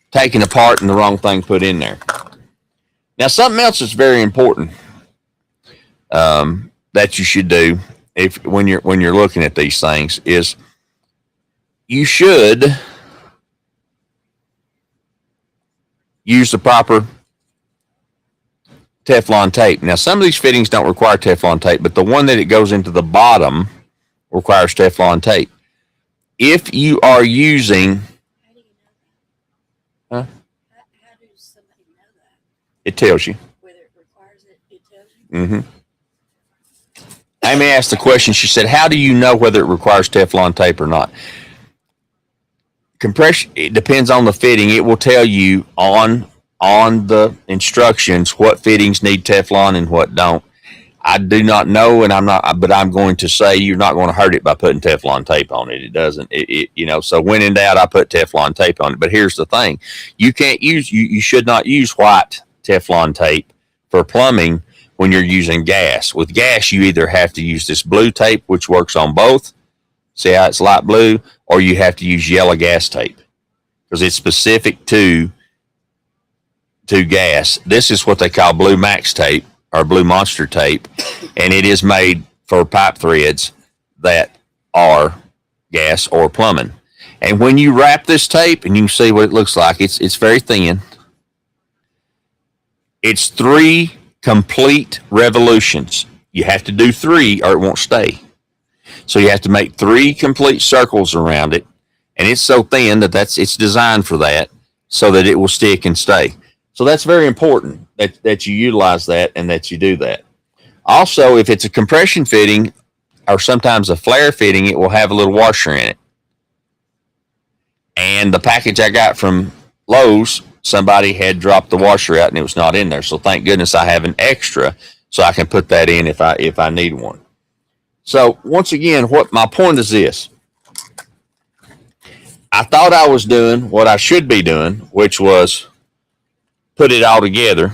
taken apart and the wrong thing put in there. Now, something else that's very important that you should do when you're looking at these things is you should use the proper Teflon tape. Now, some of these fittings don't require Teflon tape, but the one that it goes into the bottom requires Teflon tape. If you are using,
How do you know that?
huh?
How does somebody know that?
It tells you.
Whether it requires it, it tells you?
Mm-hmm. Amy asked the question. She said, how do you know whether it requires Teflon tape or not? Compression, it depends on the fitting. It will tell you on the instructions what fittings need Teflon and what don't. I do not know, and but I'm going to say you're not going to hurt it by putting Teflon tape on it. It doesn't, so when in doubt, I put Teflon tape on it. But here's the thing. You should not use white Teflon tape for plumbing when you're using gas. With gas, you either have to use this blue tape, which works on both. See how it's light blue? Or you have to use yellow gas tape because it's specific to gas. This is what they call Blue Max tape or Blue Monster tape, and it is made for pipe threads that are gas or plumbing. And when you wrap this tape, and you can see what it looks like, it's very thin. It's 3 complete revolutions.
you have to do 3 or it won't stay. So you have to make 3 complete circles around it, and it's so thin that it's designed for that, so that it will stick and stay. So that's very important that you utilize that and that you do that. Also, if it's a compression fitting or sometimes a flare fitting, it will have a little washer in it. And the package I got from Lowe's, somebody had dropped the washer out and it was not in there. So thank goodness I have an extra so I can put that in if I need one. So once again, what my point is this. I thought I was doing what I should be doing, which was put it all together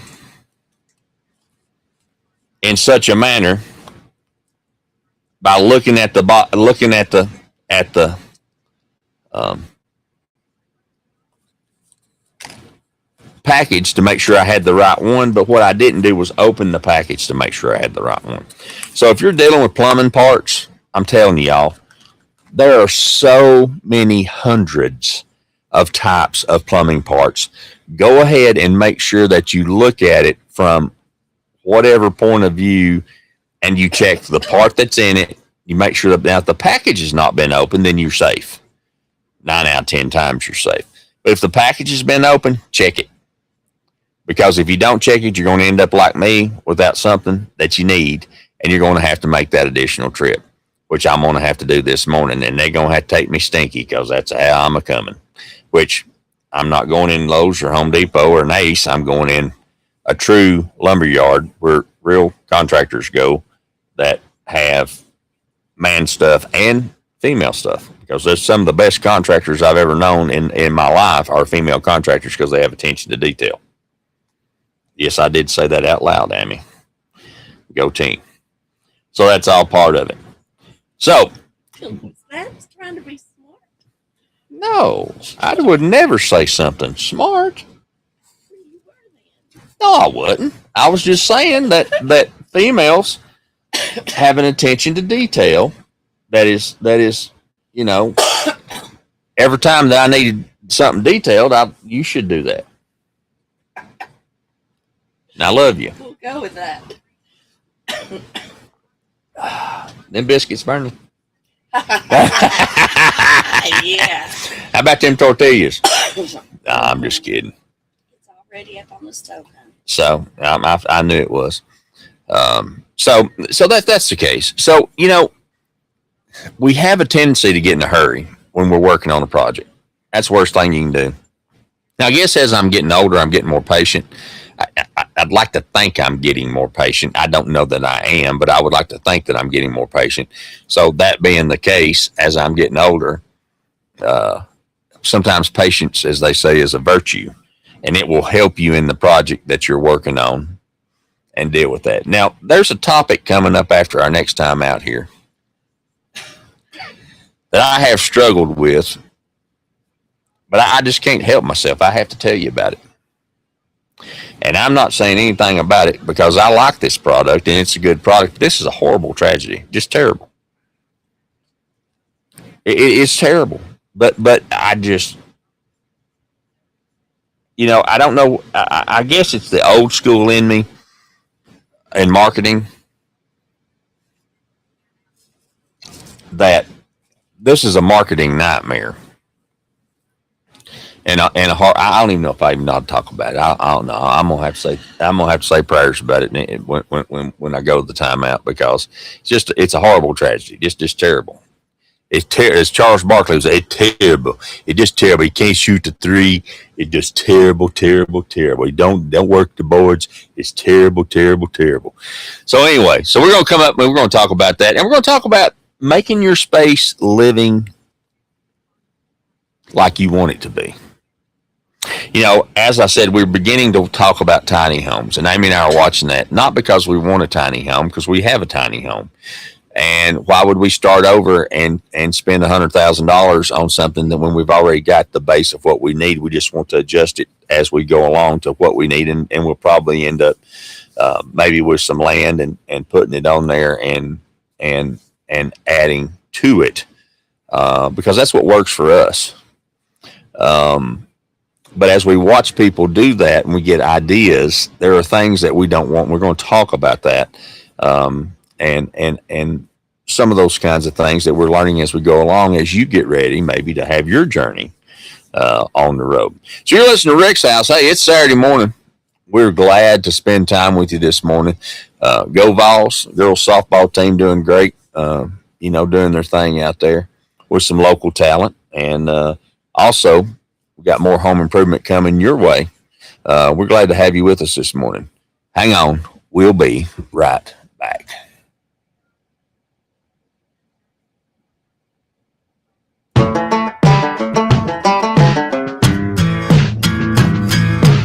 in such a manner by looking at the package to make sure I had the right one. But what I didn't do was open the package to make sure I had the right one. So if you're dealing with plumbing parts, I'm telling y'all, there are so many hundreds of types of plumbing parts. Go ahead and make sure that you look at it from whatever point of view and you check the part that's in it. You make sure that now if the package has not been opened, then you're safe. 9 out of 10 times you're safe. But if the package has been opened, check it. Because if you don't check it, you're going to end up like me without something that you need, and you're going to have to make that additional trip, which I'm going to have to do this morning. And they're going to have to take me stinky because that's how I'm a-coming, which I'm not going in Lowe's or Home Depot or an Ace. I'm going in a true lumber yard where real contractors go that have man stuff and female stuff, because there's some of the best contractors I've ever known in my life are female contractors because they have attention to detail. Yes, I did say that out loud, Amy. Go team. So that's all part of it. So.
That's trying to be smart.
No, I would never say something smart. No, I wouldn't. I was just saying that females have an attention to detail that is, you know, every time that I needed something detailed, you should do that. And I love you.
We'll go with that.
Them biscuits burning.
Yeah. How
about them tortillas? Nah, I'm just kidding.
It's already up on the stove, honey.
So I knew it was. So that's the case. So, you know, we have a tendency to get in a hurry when we're working on a project. That's the worst thing you can do. Now, I guess as I'm getting older, I'm getting more patient. I'd like to think I'm getting more patient. I don't know that I am, but I would like to think that I'm getting more patient. So that being the case, as I'm getting older, sometimes patience, as they say, is a virtue, and it will help you in the project that you're working on and deal with that. Now, there's a topic coming up after our next time out here that I have struggled with, but I just can't help myself. I have to tell you about it. And I'm not saying anything about it because I like this product and it's a good product. This is a horrible tragedy, just terrible. It's terrible, but I just, you know, I don't know. I guess it's the old school in me in marketing that this is a marketing nightmare. And I don't even know if I even know how to talk about it. I don't know. I'm gonna have to say prayers about it when I go to the timeout, because it's a horrible tragedy. Just terrible. As Charles Barkley was, it's terrible. It's just terrible. He can't shoot the three. It's just terrible, terrible, terrible. He don't work the boards. It's terrible, terrible, terrible. So anyway, so we're gonna come up and we're gonna talk about that, and we're gonna talk about making your space living like you want it to be. You know, as I said, we're beginning to talk about tiny homes, and Amy and I are watching that, not because we want a tiny home, because we have a tiny home. And why would we start over and spend $100,000 on something that when we've already got the base of what we need, we just want to adjust it as we go along to what we need, and we'll probably end up maybe with some land and putting it on there and adding to it because that's what works for us. But as we watch people do that and we get ideas, there are things that we don't want. We're going to talk about that and some of those kinds of things that we're learning as we go along, as you get ready maybe to have your journey on the road. So you're listening to Rick's House. Hey, it's Saturday morning. We're glad to spend time with you this morning. Go Vols, girls softball team doing great, doing their thing out there with some local talent. And also, we got more home improvement coming your way. We're glad to have you with us this morning. Hang on. We'll be right back.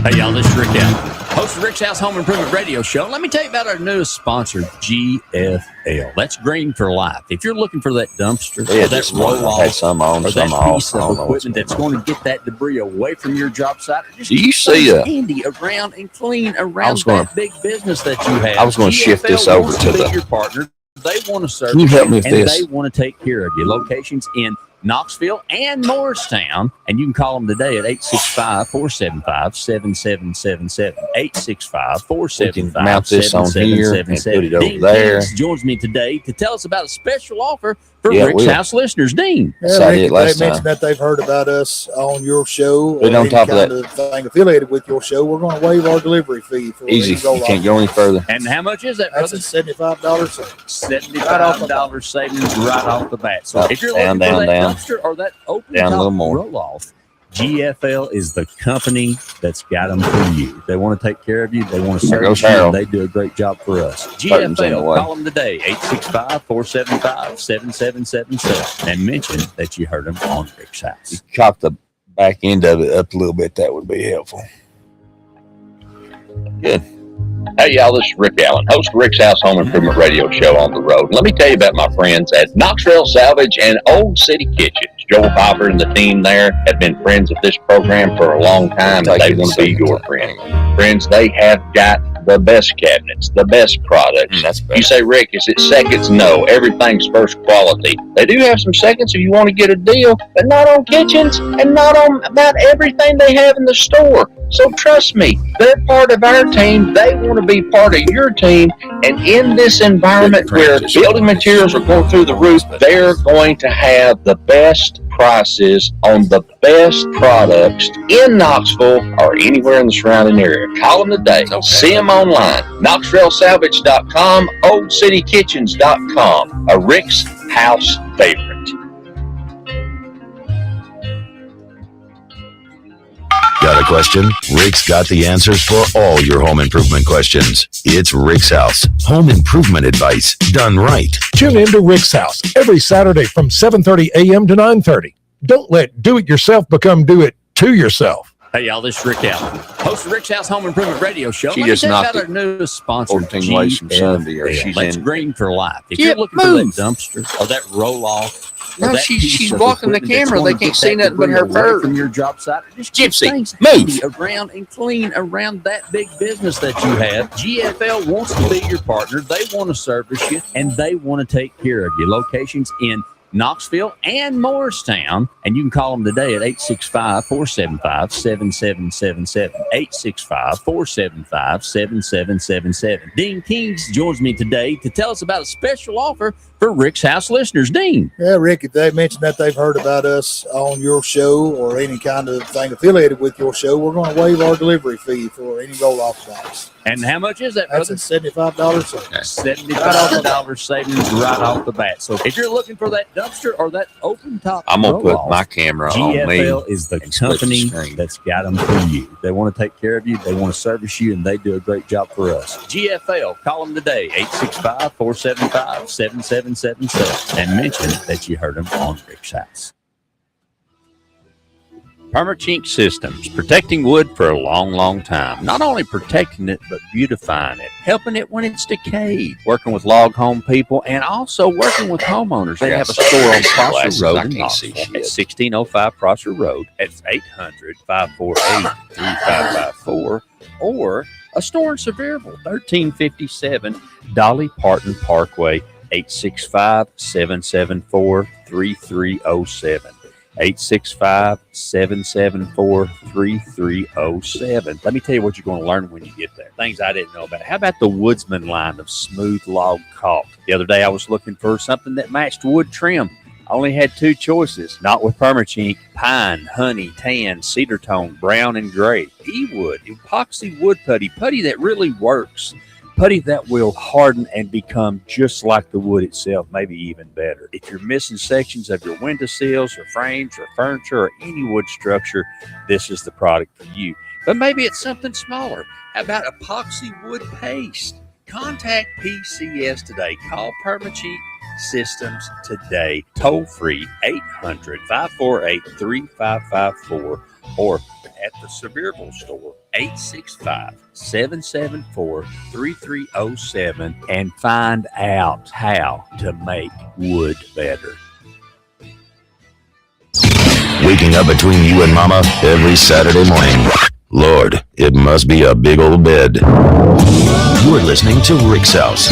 Hey, y'all, this is Rick Allen, host of Rick's House Home Improvement Radio Show. Let me tell you about our newest sponsor, GFL. That's Green for Life. If you're looking for that dumpster, or that roll-off, or that piece of equipment that's going to get that debris away from your job site, or just
do you see
handy around and clean around that big business that you have,
I was going to shift this over to
your partner. They want to serve
Can you help me with
and
this?
They want to take care of you. Locations in Knoxville and Morristown, and you can call them today at 865-475-7777. 865-475-7777.
Dean there.
joins me today to tell us about a special offer for Rick's House listeners. Dean.
Yeah, Rick, they mentioned that they've heard about us on your show or any kind of thing affiliated with your show. We're going to waive our delivery fee for
easy. You can't go any further.
And how much is that?
That's a $75 savings.
$75 savings right off the bat. So if you're looking for that dumpster or that open top roll-off, GFL is the company that's got them for you. They want to take care of you. They want to serve you. They do a great job for us. GFL, call them today, 865-475-7777, and mention that you heard them on Rick's House.
You chop the back end of it up a little bit. That would be helpful. Good.
Hey, y'all, this is Rick Allen, host of Rick's House Home Improvement Radio Show on the road. Let me tell you about my friends at Knoxville Salvage and Old City Kitchens. Joel Popper and the team there have been friends of this program for a long time, and they want to be your friend. Friends, they have got the best cabinets, the best products. You say, Rick, is it seconds? No, everything's first quality. They do have some seconds if you want to get a deal, but not on kitchens and not on about everything they have in the store. So trust me, they're part of our team. They want to be part of your team. And in this environment where building materials are going through the roof, they're going to have the best prices on the best products in Knoxville or anywhere in the surrounding area. Call them today. See them online. KnoxvilleSalvage.com, OldCityKitchens.com. A Rick's House favorite.
Got a question? Rick's got the answers for all your home improvement questions. It's Rick's House. Home improvement advice done right.
Tune in to Rick's House every Saturday from 7:30 a.m. to 9:30. Don't let do-it-yourself become do-it-to-yourself.
Hey, y'all, this is Rick Allen, host of Rick's House Home Improvement Radio Show.
She
Let me
just
tell you
knocked
about our newest sponsor,
14 ways from Sunday, or she's
That's
in.
Green for Life. If you're looking for that dumpster or that roll-off,
No, she's blocking the camera. They can't see nothing but her fur.
From your job site, just
Gypsy, move
around and clean around that big business that you have. GFL wants to be your partner. They want to service you, and they want to take care of you. Locations in Knoxville and Morristown, and you can call them today at 865-475-7777. 865-475-7777. Dean Kings joins me today to tell us about a special offer for Rick's House listeners. Dean.
Yeah, Rick, if they mentioned that they've heard about us on your show or any kind of thing affiliated with your show, we're going to waive our delivery fee for any roll-off box.
And how much is that,
That's
brother?
a $75 savings.
$75 savings right off the bat. So if you're looking for that dumpster or that open top,
I'm going to put my camera on me.
GFL is the company that's got them for you. They want to take care of you. They want to service you, and they do a great job for us. GFL, call them today, 865-475-7777, and mention that you heard them on Rick's House.
Permachink Systems, protecting wood for a long, long time. Not only protecting it, but beautifying it, helping it when it's decayed, working with log home people, and also working with homeowners. They have a store on Prosser Road in Knoxville at 1605 Prosser Road. It's 800-548-3554, or a store in Sevierville, 1357 Dolly Parton Parkway, 865-774-3307. 865-774-3307. Let me tell you what you're going to learn when you get there. Things I didn't know about. How about the Woodsman line of smooth log caulk? The other day I was looking for something that matched wood trim. I only had two choices, not with permachink: pine, honey, tan, cedar tone, brown, and gray. E-wood, epoxy wood putty that really works. Putty that will harden and become just like the wood itself, maybe even better. If you're missing sections of your windowsills or frames or furniture or any wood structure, this is the product for you. But maybe it's something smaller. How about epoxy wood paste? Contact PCS today. Call Permachink Systems today. Toll free 800-548-3554 or at the Sevierville store 865-774-3307 and find out how to make wood better.
Waking up between you and Mama every Saturday morning. Lord, it must be a big old bed. You're listening to Rick's House.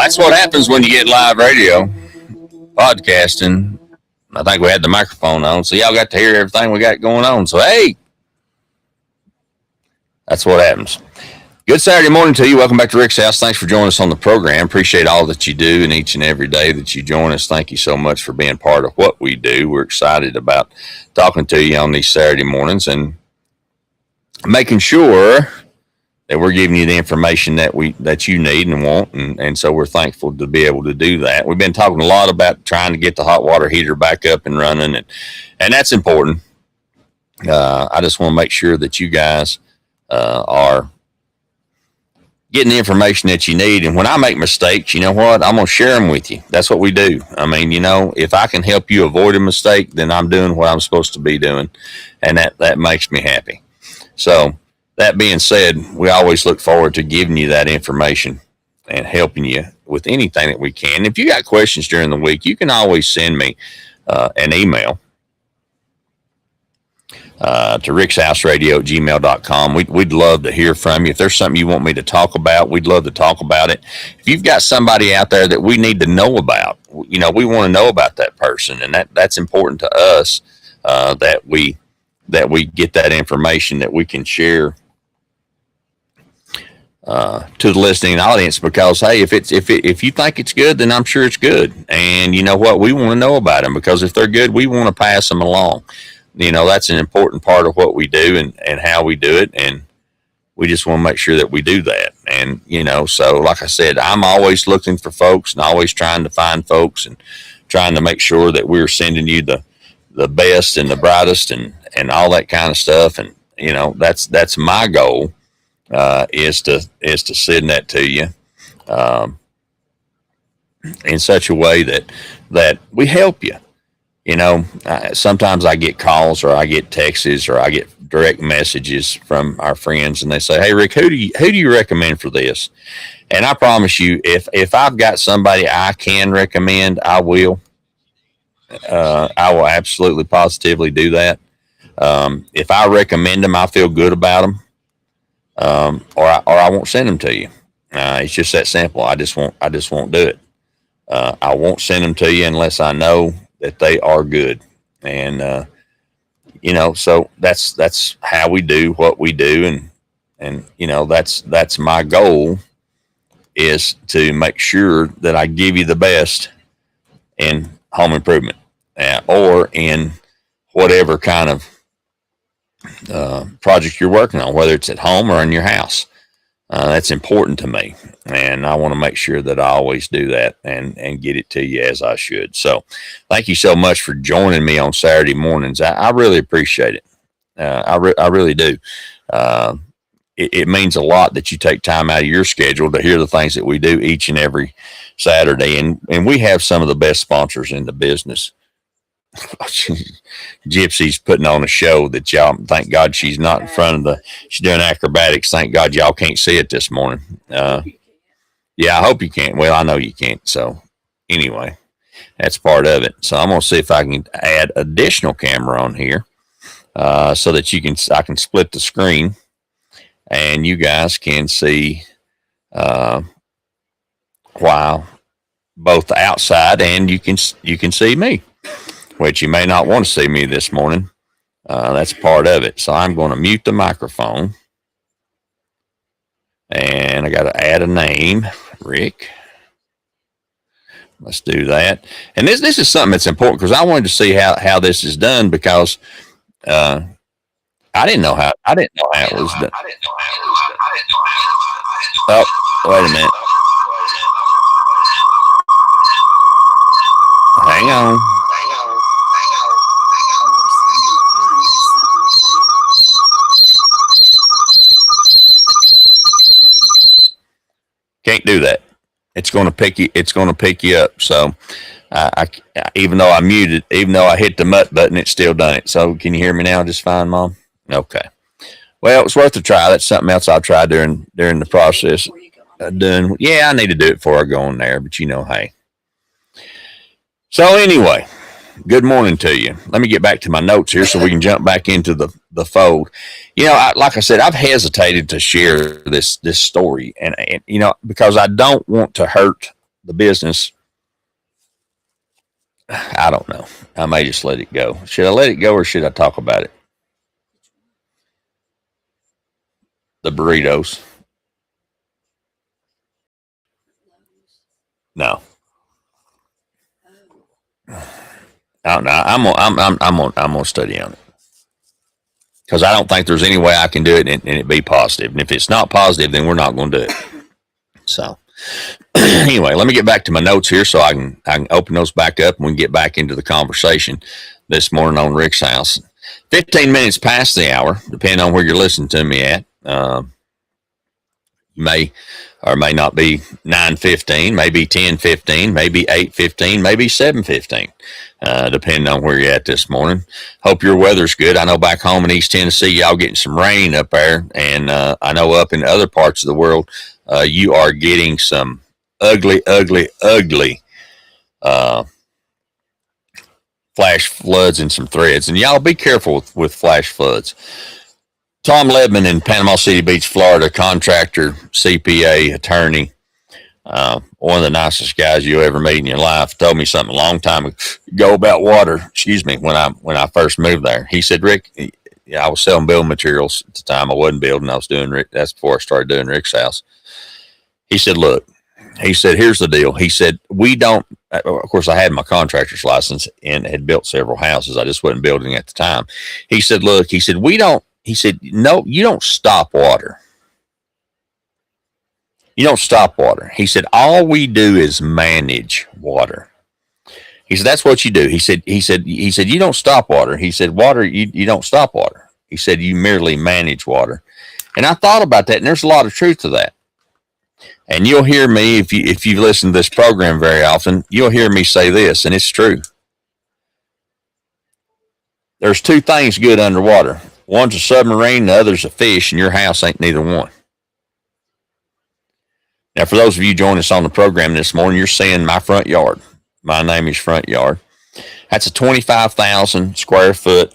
That's what happens when you get live radio, podcasting. I think we had the microphone on, so y'all got to hear everything we got going on. So, hey, that's what happens. Good Saturday morning to you. Welcome back to Rick's House. Thanks for joining us on the program. Appreciate all that you do and each and every day that you join us. Thank you so much for being part of what we do. We're excited about talking to you on these Saturday mornings and making sure that we're giving you the information that you need and want, and so we're thankful to be able to do that. We've been talking a lot about trying to get the hot water heater back up and running, and that's important. I just want to make sure that you guys are getting the information that you need. And when I make mistakes, you know what? I'm going to share them with you. That's what we do. I mean, you know, if I can help you avoid a mistake, then I'm doing what I'm supposed to be doing, and that makes me happy. So, that being said, we always look forward to giving you that information and helping you with anything that we can. If you got questions during the week, you can always send me an email to rickshouseradio@gmail.com. We'd love to hear from you. If there's something you want me to talk about, we'd love to talk about it. If you've got somebody out there that we need to know about, you know, we want to know about that person, and that's important to us, that we get that information that we can share to the listening audience, because hey, if you think it's good, then I'm sure it's good. And you know what? We want to know about them, because if they're good, we want to pass them along. You know, that's an important part of what we do and how we do it. And we just want to make sure that we do that. And, you know, so like I said, I'm always looking for folks and always trying to find folks and trying to make sure that we're sending you the best and the brightest and all that kind of stuff. And, you know, that's my goal. Is to send that to you in such a way that we help you. You know, sometimes I get calls or I get texts or I get direct messages from our friends, and they say, "Hey, Rick, who do you recommend for this?" And I promise you, if I've got somebody I can recommend, I will. I will absolutely positively do that. If I recommend them, I feel good about them. Or I won't send them to you. It's just that simple. I just won't do it. I won't send them to you unless I know that they are good. And you know, so that's how we do what we do, and you know, that's my goal, is to make sure that I give you the best in home improvement, or in whatever kind of project you're working on, whether it's at home or in your house. That's important to me, and I want to make sure that I always do that and get it to you as I should. So thank you so much for joining me on Saturday mornings. I really appreciate it. I really do. It means a lot that you take time out of your schedule to hear the things that we do each and every Saturday. And we have some of the best sponsors in the business. Gypsy's putting on a show that y'all, thank God she's not in front of she's doing acrobatics. Thank God y'all can't see it this morning. Yeah, I hope you can't. Well, I know you can't. So anyway, that's part of it. So I'm going to see if I can add additional camera on here so that I can split the screen and you guys can see while both outside and you can see me, which you may not want to see me this morning. That's part of it. So I'm going to mute the microphone and I got to add a name, Rick. Let's do that. And this is something that's important because I wanted to see how this is done because I didn't know how it was done. Oh, wait a minute. Hang on. Can't do that. It's going to pick you up. So I even though I muted, even though I hit the mute button, it's still done it. So can you hear me now just fine, Mom? Okay. Well, it's worth a try. That's something else I'll try during the process. Yeah, I need to do it before I go on there, but hey. So anyway, good morning to you. Let me get back to my notes here so we can jump back into the fold. Like I said, I've hesitated to share this story, and because I don't want to hurt the business. I don't know. I may just let it go. Should I let it go or should I talk about it? The burritos. No. I don't know. I'm gonna study on it because I don't think there's any way I can do it and it be positive. And if it's not positive, then we're not going to do it. So anyway, let me get back to my notes here so I can open those back up and we can get back into the conversation this morning on Rick's House. 15 minutes past the hour, depending on where you're listening to me at. May or may not be 9:15, maybe 10:15, maybe 8:15, maybe 7:15, depending on where you're at this morning. Hope your weather's good. I know back home in East Tennessee, y'all getting some rain up there, and I know up in other parts of the world, you are getting some ugly flash floods and some threads. And y'all be careful with flash floods. Tom Lebman in Panama City Beach, Florida, contractor, CPA, attorney, one of the nicest guys you'll ever meet in your life, told me something a long time ago about water. When I first moved there, he said, Rick, I was selling building materials at the time. I wasn't building. I was doing Rick. That's before I started doing Rick's House. He said, look, here's the deal. He said, we don't, of course I had my contractor's license and had built several houses. I just wasn't building at the time. He said, look, no, you don't stop water. You don't stop water. He said, all we do is manage water. He said, that's what you do. He said, you don't stop water. He said, water, you don't stop water. He said, you merely manage water. And I thought about that, and there's a lot of truth to that. And you'll hear me, if you listen to this program very often, you'll hear me say this, and it's true. There's two things good underwater. One's a submarine, the other's a fish, and your house ain't neither one. Now, for those of you joining us on the program this morning, you're seeing my front yard. My name is Front Yard. That's a 25,000 square foot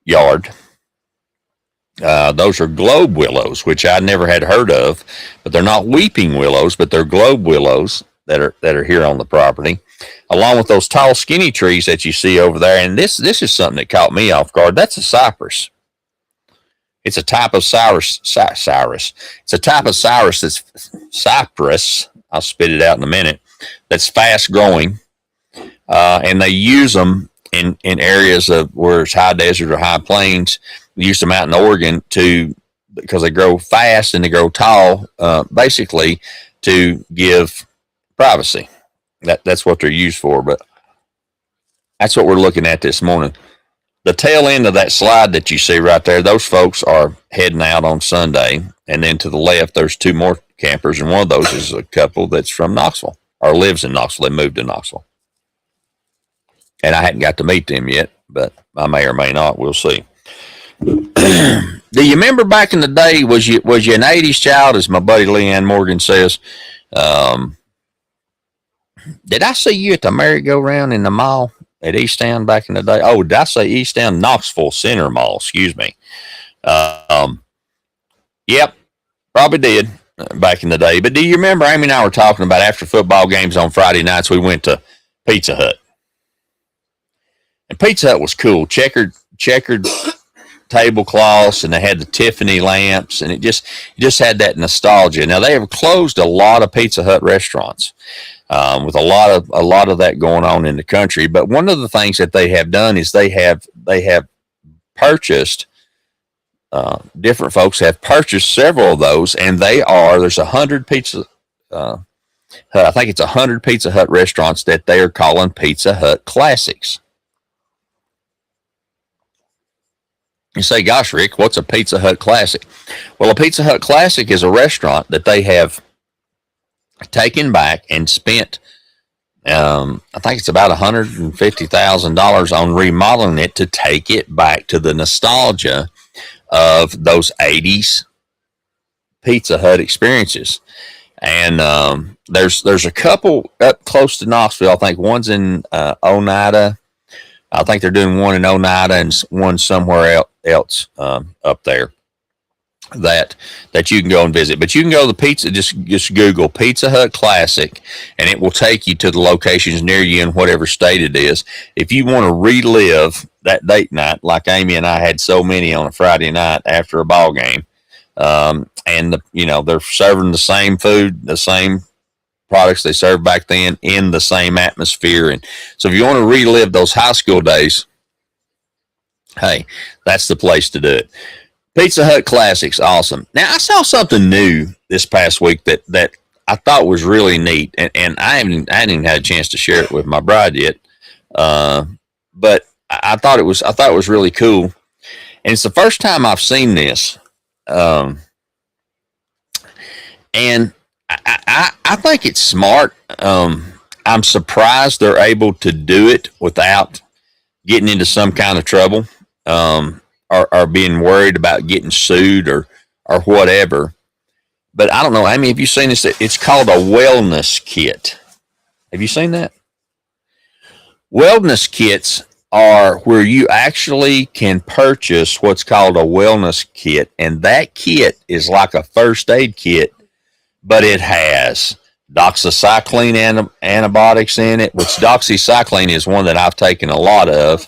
yard. Those are globe willows, which I never had heard of, but they're not weeping willows, but they're globe willows that are here on the property, along with those tall, skinny trees that you see over there. And this is something that caught me off guard. That's a cypress. It's a type of Cyrus. It's a type of Cyrus that's cypress. I'll spit it out in a minute. That's fast growing, and they use them in areas of where it's high desert or high plains. They use them out in Oregon because they grow fast and they grow tall, basically to give privacy. That's what they're used for. But that's what we're looking at this morning. the tail end of that slide that you see right there, those folks are heading out on Sunday. And then to the left, there's two more campers, and one of those is a couple that's from Knoxville or lives in Knoxville. They moved to Knoxville. And I hadn't got to meet them yet, but I may or may not. We'll see. Do you remember back in the day, was you an 80s child, as my buddy Leanne Morgan says? Did I see you at the merry-go-round in the mall at Easttown back in the day? Oh, did I say Easttown? Knoxville Center Mall, excuse me. Yep, probably did back in the day. But do you remember Amy and I were talking about after football games on Friday nights, we went to Pizza Hut. And Pizza Hut was cool. Checkered tablecloths, and they had the Tiffany lamps, and it just had that nostalgia. Now they have closed a lot of Pizza Hut restaurants, with a lot of that going on in the country. But one of the things that they have done is they have purchased. Different folks have purchased several of those, and there's 100 Pizza. I think it's 100 Pizza Hut restaurants that they are calling Pizza Hut Classics. You say, gosh, Rick, what's a Pizza Hut Classic? Well, a Pizza Hut Classic is a restaurant that they have taken back and spent, I think it's about $150,000 on remodeling it to take it back to the nostalgia of those 80s Pizza Hut experiences. And there's a couple up close to Knoxville. I think one's in Oneida. I think they're doing one in Oneida and one somewhere else up there that you can go and visit. But you can go to the pizza, just Google Pizza Hut Classic, and it will take you to the locations near you in whatever state it is. If you want to relive that date night, like Amy and I had so many on a Friday night after a ball game, and they're serving the same food, the same products they served back then in the same atmosphere. And so if you want to relive those high school days, hey, that's the place to do it. Pizza Hut Classics, awesome. Now, I saw something new this past week that I thought was really neat, and I hadn't even had a chance to share it with my bride yet, but I thought it was really cool, and it's the first time I've seen this, and I think it's smart. I'm surprised they're able to do it without getting into some kind of trouble, or being worried about getting sued or whatever. But I don't know. I mean, have you seen this? It's called a wellness kit. Have you seen that? Wellness kits are where you actually can purchase what's called a wellness kit. And that kit is like a first aid kit, but it has doxycycline antibiotics in it, which doxycycline is one that I've taken a lot of.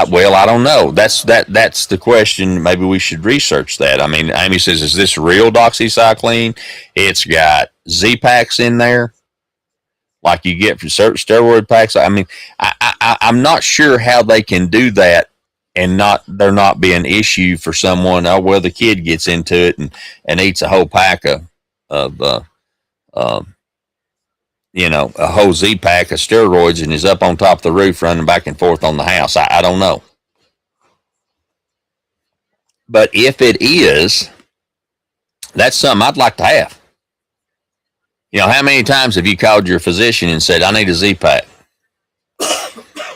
Well, I don't know. That's the question. Maybe we should research that. I mean, Amy says, is this real doxycycline? It's got Z-Packs in there, like you get from certain steroid packs. I mean, I'm not sure how they can do that and there not be an issue for someone. Oh, well, the kid gets into it and eats a whole pack of a whole Z-Pack of steroids and is up on top of the roof running back and forth on the house. I don't know. But if it is, that's something I'd like to have. How many times have you called your physician and said, I need a Z-Pack?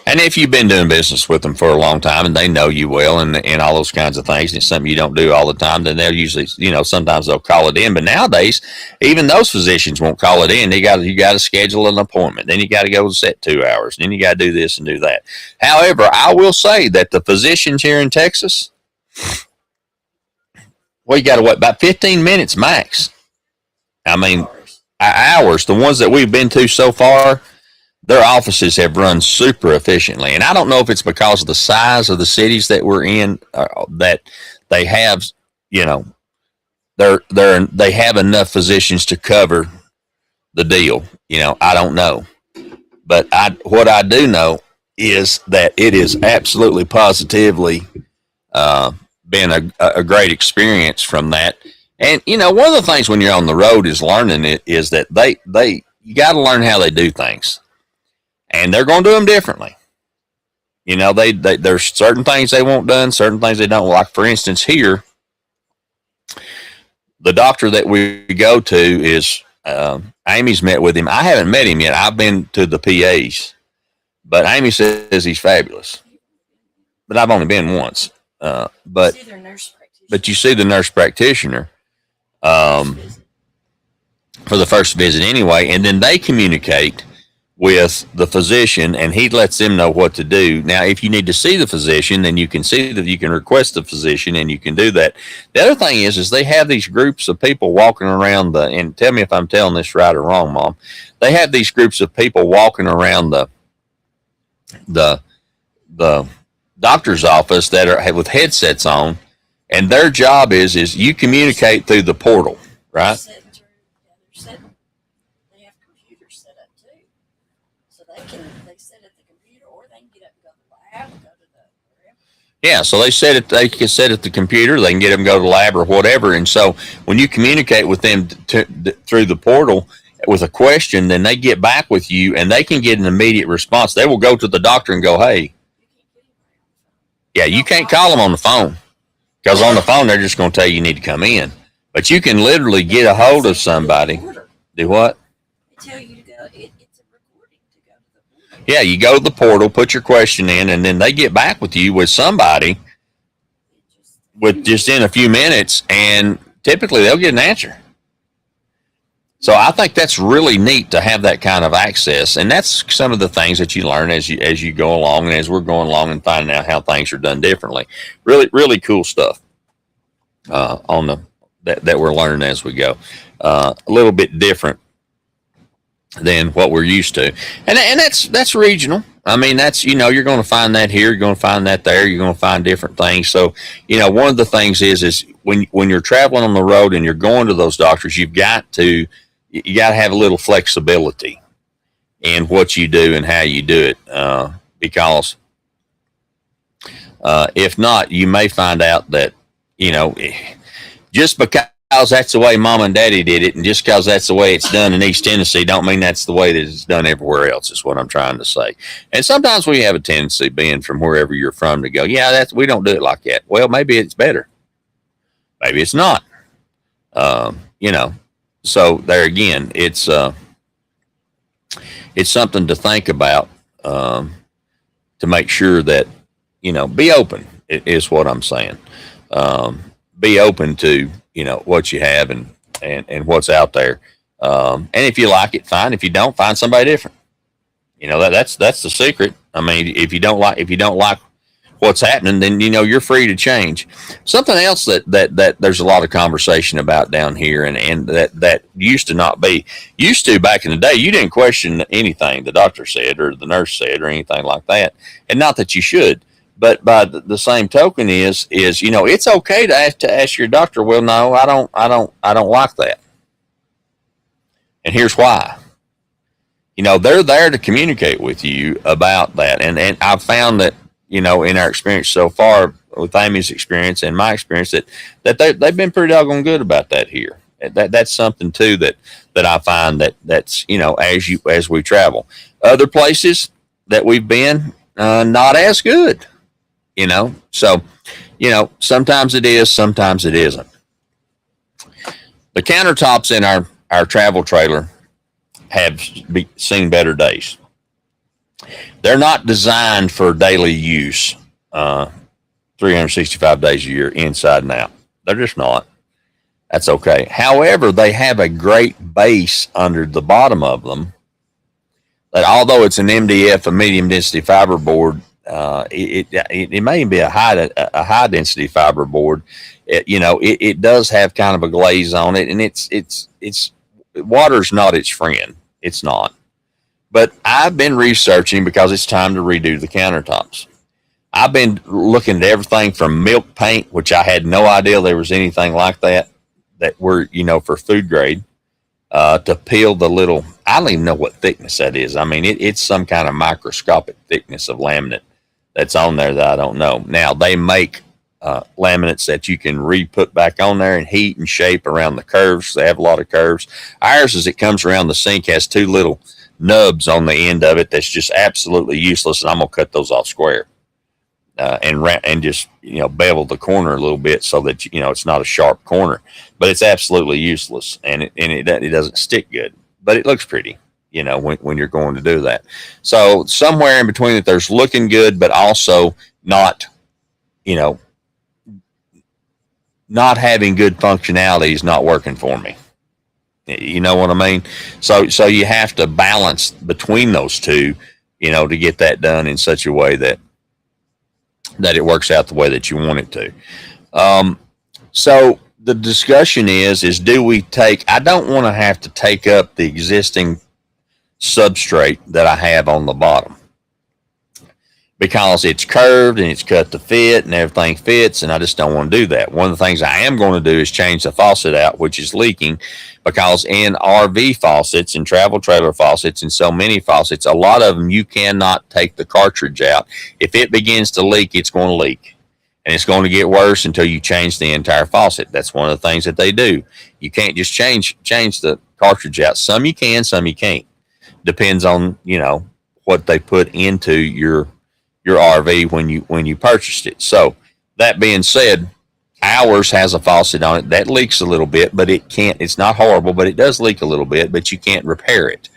And if you've been doing business with them for a long time and they know you well and all those kinds of things, and it's something you don't do all the time, then they'll usually, sometimes they'll call it in. But nowadays, even those physicians won't call it in. You got to schedule an appointment. Then you got to go set 2 hours. Then you got to do this and do that. However, I will say that the physicians here in Texas, well, you got to wait about 15 minutes max. I mean, hours. The ones that we've been to so far, their offices have run super efficiently. And I don't know if it's because of the size of the cities that we're in, that they have, they have enough physicians to cover the deal. I don't know. But what I do know is that it is absolutely positively been a great experience from that. And, one of the things when you're on the road is learning it is that you got to learn how they do things.
and they're going to do them differently. You know, there's certain things they want done, certain things they don't. Like, for instance, here, the doctor that we go to is, Amy's met with him. I haven't met him yet. I've been to the PAs, but Amy says he's fabulous. But I've only been once. But you see the nurse practitioner for the first visit anyway, and then they communicate with the physician, and he lets them know what to do. Now, if you need to see the physician, then you can see that you can request the physician, and you can do that. The other thing is they have these groups of people walking around and tell me if I'm telling this right or wrong, Mom. They have these groups of people walking around the doctor's office that are with headsets on, and their job is you communicate through the portal, right? Yeah, so they said it. They can sit at the computer. They can get them to go to the lab or whatever. And so when you communicate with them through the portal with a question, then they get back with you, and they can get an immediate response. They will go to the doctor and go, "Hey, yeah, you can't call them on the phone, because on the phone they're just going to tell you need to come in. But you can literally get a hold of somebody." Do what? They tell you to go. It's a recording to go to the portal. Yeah, you go to the portal, put your question in, and then they get back with you with somebody with just in a few minutes, and typically they'll get an answer. So I think that's really neat to have that kind of access, and that's some of the things that you learn as you go along, and as we're going along and finding out how things are done differently. Really, really cool stuff that we're learning as we go. A little bit different than what we're used to, and that's regional. I mean, that's, you're going to find that here, you're going to find that there, you're going to find different things. So, one of the things is when you're traveling on the road and you're going to those doctors, you got to have a little flexibility in what you do and how you do it, because if not, you may find out that, just because that's the way Mom and Daddy did it, and just because that's the way it's done in East Tennessee, don't mean that's the way that it's done everywhere else, is what I'm trying to say. And sometimes we have a tendency, being from wherever you're from, to go, yeah, we don't do it like that. Well, maybe it's better. Maybe it's not. So there again, it's something to think about, to make sure that, be open is what I'm saying. Be open to, what you have and what's out there. And if you like it, fine. If you don't, find somebody different. That's the secret. I mean, if you don't like what's happening, then, you're free to change. Something else that there's a lot of conversation about down here, and that used to back in the day, you didn't question anything the doctor said or the nurse said or anything like that. And not that you should. But by the same token is it's okay to ask your doctor, well, no, I don't like that. And here's why. They're there to communicate with you about that. And I've found that, in our experience so far, with Amy's experience and my experience, that they've been pretty doggone good about that here. That's something too that I find that's as we travel. Other places that we've been, not as good. So, sometimes it is, sometimes it isn't. The countertops in our travel trailer have seen better days. They're not designed for daily use, 365 days a year, inside and out. They're just not. That's okay. However, they have a great base under the bottom of them that, although it's an MDF, a medium density fiberboard, it may be a high density fiberboard. It does have kind of a glaze on it, and it's water's not its friend. It's not. But I've been researching, because it's time to redo the countertops. I've been looking at everything from milk paint, which I had no idea there was anything like that were, for food grade, to peel the little, I don't even know what thickness that is. I mean, it's some kind of microscopic thickness of laminate that's on there that I don't know. Now, they make laminates that you can re-put back on there and heat and shape around the curves. They have a lot of curves. Ours, as it comes around the sink, has two little
nubs on the end of it that's just absolutely useless, and I'm gonna cut those off square and just bevel the corner a little bit so that it's not a sharp corner, but it's absolutely useless, and it doesn't stick good, but it looks pretty. When you're going to do that. So somewhere in between that, there's looking good, but also not having good functionality is not working for me. You know what I mean? So you have to balance between those two, to get that done in such a way that it works out the way that you want it to. So the discussion is do we I don't want to have to take up the existing substrate that I have on the bottom because it's curved and it's cut to fit and everything fits, and I just don't want to do that. One of the things I am going to do is change the faucet out, which is leaking, because in RV faucets and travel trailer faucets and so many faucets, a lot of them you cannot take the cartridge out. If it begins to leak, it's going to leak, and it's going to get worse until you change the entire faucet. That's one of the things that they do. You can't just change the cartridge out. Some you can, some you can't. Depends on what they put into your RV when you purchased it. So that being said, ours has a faucet on it that leaks a little bit, but it's not horrible, but it does leak a little bit, but you can't repair it.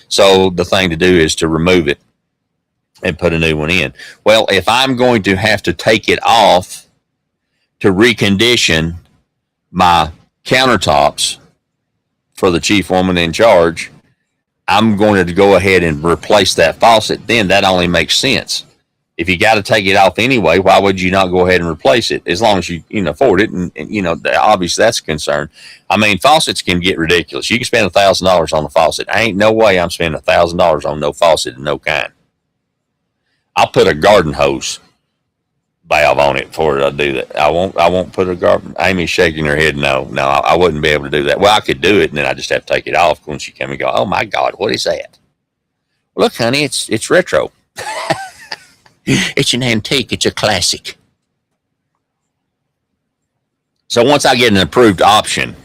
So the thing to do is to remove it and put a new one in. Well, if I'm going to have to take it off to recondition my countertops for the chief woman in charge, I'm going to go ahead and replace that faucet. Then that only makes sense. If you got to take it off anyway, why would you not go ahead and replace it as long as you afford it? And obviously that's a concern. I mean, faucets can get ridiculous. You can spend $1,000 on the faucet. Ain't no way I'm spending $1,000 on no faucet of no kind. I'll put a garden hose valve on it before I do that. I won't put a garden. Amy's shaking her head. No, I wouldn't be able to do that. Well, I could do it, and then I just have to take it off when she come and go, oh my God, what is that? Well, look, honey, it's retro. It's an antique. It's a classic. So once I get an approved option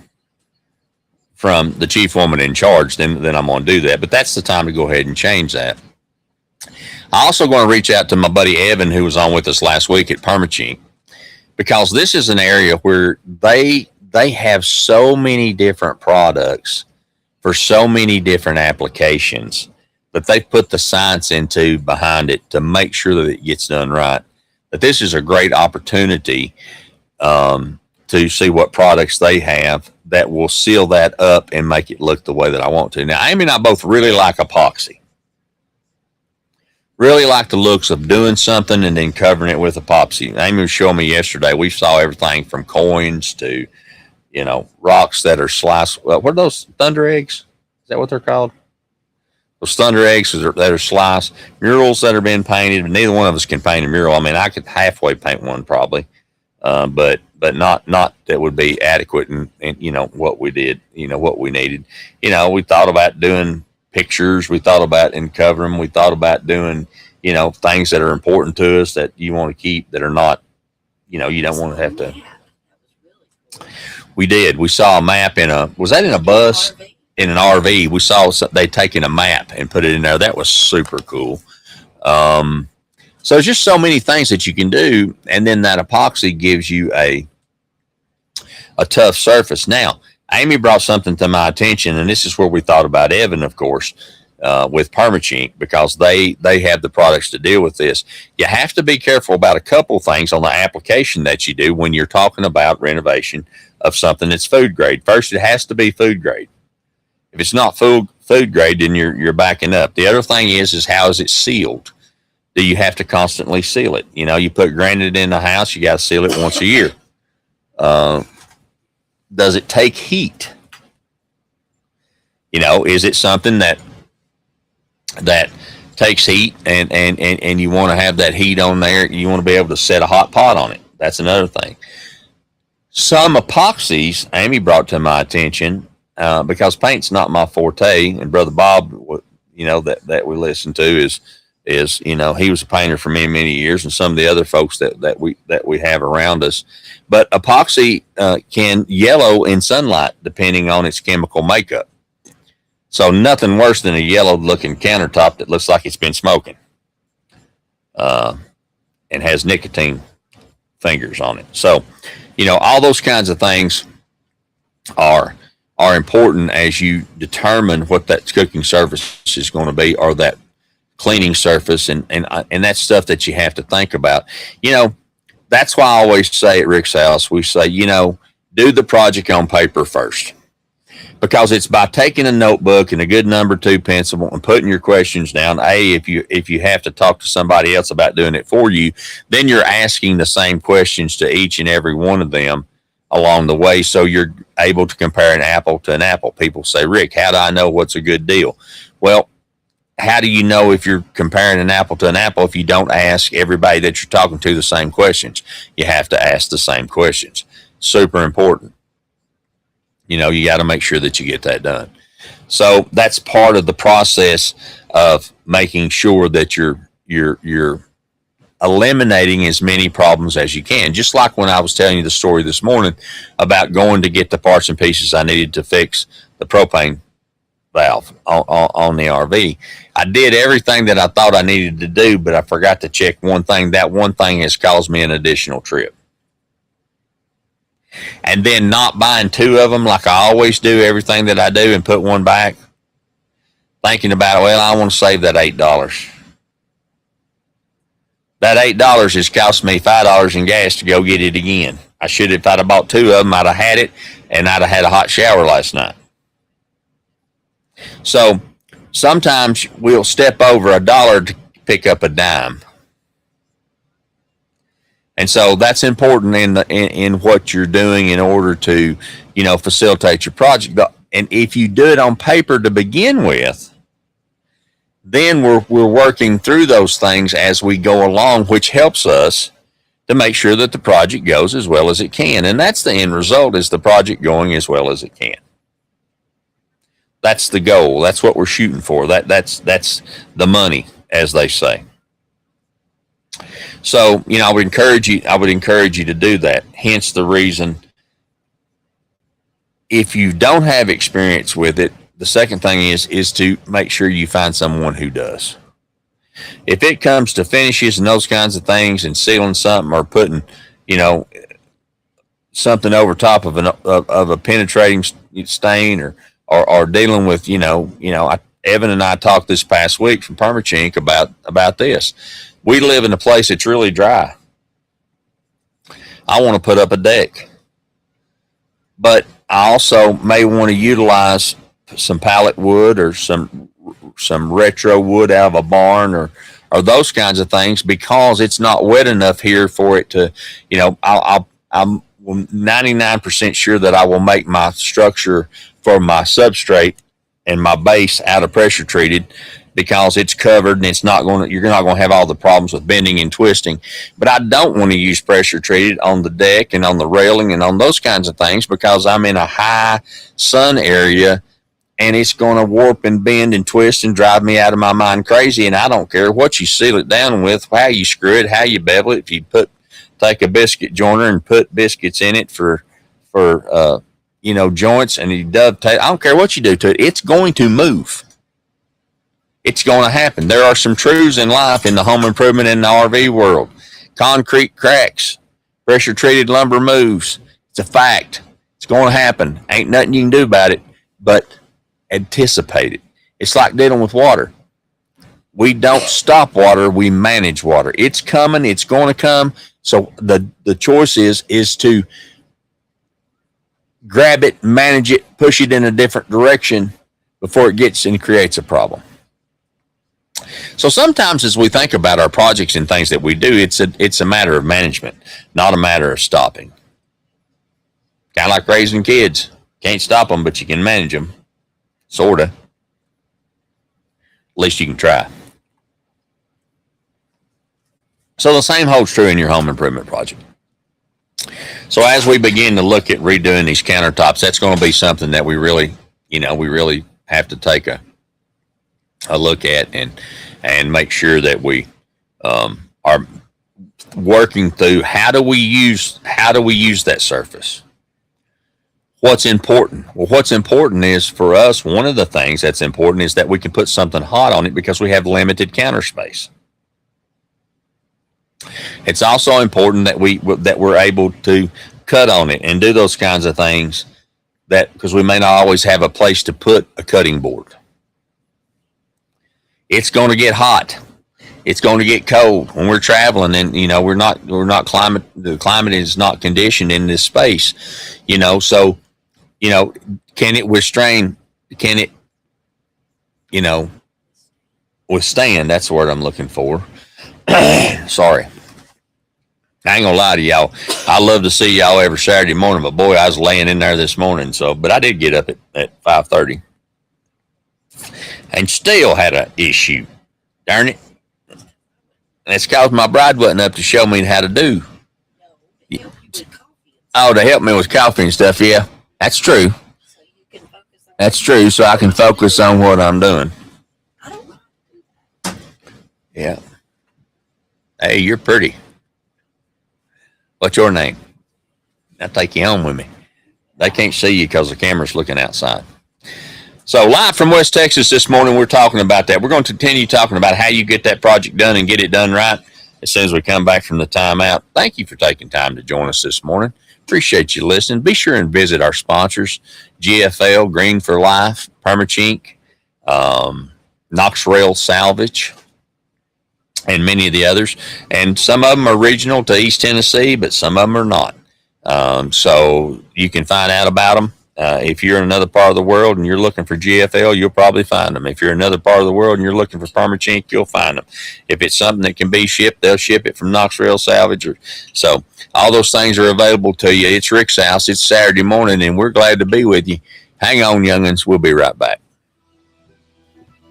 from the chief woman in charge, then I'm going to do that. But that's the time to go ahead and change that. I also going to reach out to my buddy Evan, who was on with us last week at Permachink, because this is an area where they have so many different products for so many different applications that they put the science into behind it to make sure that it gets done right. But this is a great opportunity to see what products they have that will seal that up and make it look the way that I want to. Now, Amy and I both really like epoxy. Really like the looks of doing something and then covering it with epoxy. Amy was showing me yesterday. We saw everything from coins to, rocks that are sliced. What are those, thunder eggs? Is that what they're called? Those thunder eggs that are sliced. Murals that are being painted. But neither one of us can paint a mural. I mean, I could halfway paint one probably, but not that would be adequate in what we did. What we needed. We thought about doing pictures. We thought about and cover them. We thought about doing, things that are important to us that you want to keep that are not, you don't want to have to. We did. We saw a map was that in a bus? In an RV. We saw they taken a map and put it in there. That was super cool. So it's just so many things that you can do. And then that epoxy gives you a tough surface. Now, Amy brought something to my attention, and this is where we thought about Evan, of course, with Permachink, because they have the products to deal with this. You have to be careful about a couple things on the application that you do when you're talking about renovation of something that's food grade. First, it has to be food grade. If it's not food grade, then you're backing up. The other thing is how is it sealed? Do you have to constantly seal it? You put granite in the house, you got to seal it once a year. Does it take heat? Is it something that takes heat and you want to have that heat on there? You want to be able to set a hot pot on it. That's another thing. Some epoxies Amy brought to my attention, because paint's not my forte, and Brother Bob, that we listen to is he was a painter for many, many years, and some of the other folks that we have around us. But epoxy can yellow in sunlight depending on its chemical makeup.
So nothing worse than a yellow-looking countertop that looks like it's been smoking and has nicotine fingers on it. So, all those kinds of things are important as you determine what that cooking surface is going to be, or that cleaning surface, and that's stuff that you have to think about. That's why I always say at Rick's House, we say, do the project on paper first. Because it's by taking a notebook and a good number 2 pencil and putting your questions down. If you have to talk to somebody else about doing it for you, then you're asking the same questions to each and every one of them along the way, so you're able to compare an apple to an apple. People say, Rick, how do I know what's a good deal? Well, how do you know if you're comparing an apple to an apple if you don't ask everybody that you're talking to the same questions? You have to ask the same questions. Super important. You got to make sure that you get that done. So that's part of the process of making sure that you're eliminating as many problems as you can. Just like when I was telling you the story this morning about going to get the parts and pieces I needed to fix the propane valve on the RV. I did everything that I thought I needed to do, but I forgot to check one thing. That one thing has caused me an additional trip. And then not buying 2 of them like I always do, everything that I do, and put one back, thinking about, well, I want to save that $8. That $8 has cost me $5 in gas to go get it again. I should have, if I'd have bought 2 of them, I'd have had it, and I'd have had a hot shower last night. So sometimes we'll step over $1 to pick up a dime. And so that's important in what you're doing in order to, facilitate your project. And if you do it on paper to begin with, then we're working through those things as we go along, which helps us to make sure that the project goes as well as it can. And that's the end result, is the project going as well as it can. That's the goal. That's what we're shooting for. That's the money, as they say. So, I would encourage you to do that. Hence the reason, if you don't have experience with it, the second thing is to make sure you find someone who does. If it comes to finishes and those kinds of things, and sealing something or putting, something over top of a penetrating stain, or dealing with, Evan and I talked this past week from Permachink about this. We live in a place that's really dry. I want to put up a deck, but I also may want to utilize some pallet wood or some retro wood out of a barn, or those kinds of things, because it's not wet enough here for it to, I'm 99% sure that I will make my structure for my substrate and my base out of pressure treated, because it's covered and you're not going to have all the problems with bending and twisting. But I don't want to use pressure treated on the deck and on the railing and on those kinds of things, because I'm in a high sun area, and it's going to warp and bend and twist and drive me out of my mind crazy. And I don't care what you seal it down with, how you screw it, how you bevel it. If you take a biscuit joiner and put biscuits in it for joints, and you dovetail, I don't care what you do to it, it's going to move. It's going to happen. There are some truths in life, in the home improvement and the RV world. Concrete cracks. Pressure treated lumber moves. It's a fact. It's going to happen. Ain't nothing you can do about it, but anticipate it. It's like dealing with water. We don't stop water. We manage water. It's coming. It's going to come. So the choice is to grab it, manage it, push it in a different direction before it gets and creates a problem. So sometimes as we think about our projects and things that we do, it's a matter of management, not a matter of stopping. Kind of like raising kids. Can't stop them, but you can manage them. Sort of. At least you can try. So the same holds true in your home improvement project. So as we begin to look at redoing these countertops, that's going to be something that we really have to take a look at and make sure that we are working through how do we use that surface? What's important? Well, what's important is for us, one of the things that's important is that we can put something hot on it because we have limited counter space. It's also important that we're able to cut on it and do those kinds of things, that because we may not always have a place to put a cutting board. It's going to get hot. It's going to get cold when we're traveling, and we're not the climate is not conditioned in this space, so can it withstand? Can it withstand? That's the word I'm looking for. Sorry. I ain't gonna lie to y'all. I love to see y'all every Saturday morning, but boy, I was laying in there this morning. But I did get up at 5:30 and still had an issue. Darn it. And it's because my bride wasn't up to show me how to do. Oh, to help me with coffee and stuff. Yeah, that's true. That's true. So I can focus on what I'm doing. Yeah. Hey, you're pretty. What's your name? I'll take you home with me. They can't see you because the camera's looking outside. So live from West Texas this morning, we're talking about that. We're going to continue talking about how you get that project done and get it done right as soon as we come back from the timeout. Thank you for taking time to join us this morning. Appreciate you listening. Be sure and visit our sponsors, GFL, Green for Life, Permachink, Knox Rail Salvage, and many of the others. And some of them are regional to East Tennessee, but some of them are not. So you can find out about them. If you're in another part of the world and you're looking for GFL, you'll probably find them. If you're in another part of the world and you're looking for Permachink, you'll find them. If it's something that can be shipped, they'll ship it from Knox Rail Salvage. So all those things are available to you. It's Rick's house. It's Saturday morning, and we're glad to be with you. Hang on, young'uns. We'll be right back.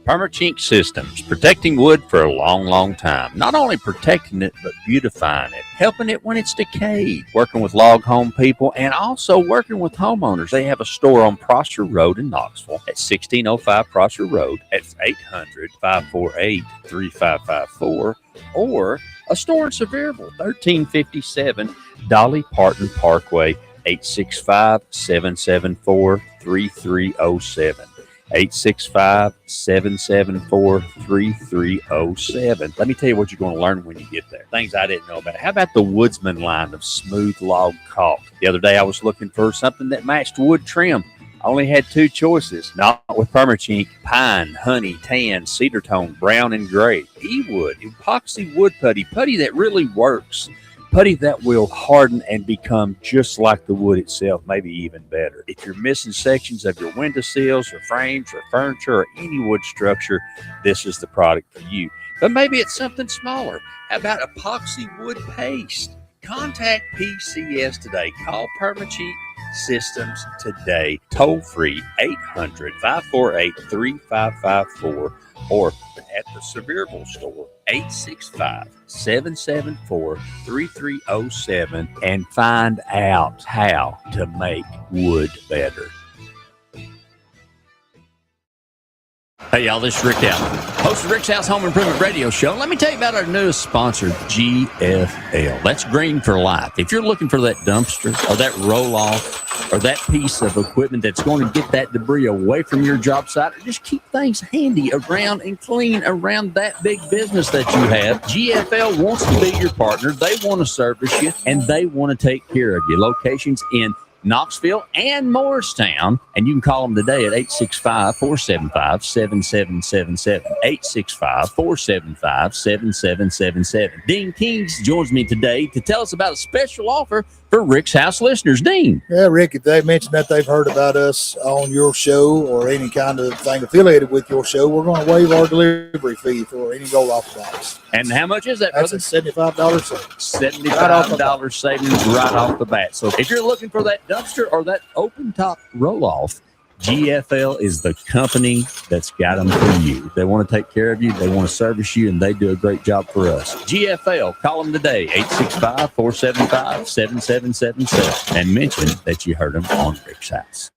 Permachink Systems, protecting wood for a long, long time. Not only protecting it, but beautifying it, helping it when it's decayed, working with log home people, and also working with homeowners. They have a store on Prosser Road in Knoxville at 1605 Prosser Road. That's 800-548-3554, or a store in Sevierville, 1357 Dolly Parton Parkway, 865-774-3307. 865-774-3307. Let me tell you what you're going to learn when you get there. Things I didn't know about. How about the Woodsman line of smooth log caulk? The other day I was looking for something that matched wood trim. I only had two choices. Not with Permachink: pine, honey, tan, cedar tone, brown, and gray. E-wood, epoxy wood putty that really works. Putty that will harden and become just like the wood itself, maybe even better. If you're missing sections of your windowsills or frames or furniture or any wood structure, this is the product for you. But maybe it's something smaller. How about epoxy wood paste? Contact PCS today. Call Permachink Systems today. Toll free 800-548-3554, or at the Sevierville store, 865-774-3307, and find out how to make wood better. Hey, y'all, this is Rick Allen, host of Rick's House Home Improvement Radio Show. Let me tell you about our newest sponsor, GFL. That's Green for Life. If you're looking for that dumpster or that roll-off or that piece of equipment that's going to get that debris away from your job site, or just keep things handy around and clean around that big business that you have, GFL wants to be your partner. They want to service you, and they want to take care of you. Locations in Knoxville and Morristown, and you can call them today at 865-475-7777, 865-475-7777. Dean Kings joins me today to tell us about a special offer for Rick's House listeners. Dean.
Yeah, Rick, if they mentioned that they've heard about us on your show or any kind of thing affiliated with your show, we're going to waive our delivery fee for any roll-off box.
And how much is that,
That's
brother?
a $75 savings.
$75 savings right off the bat. So if you're looking for that dumpster or that open top roll-off, GFL is the company that's got them for you. They want to take care of you, they want to service you, and they do a great job for us. GFL, call them today, 865-475-7777, and mention that you heard them on Rick's House.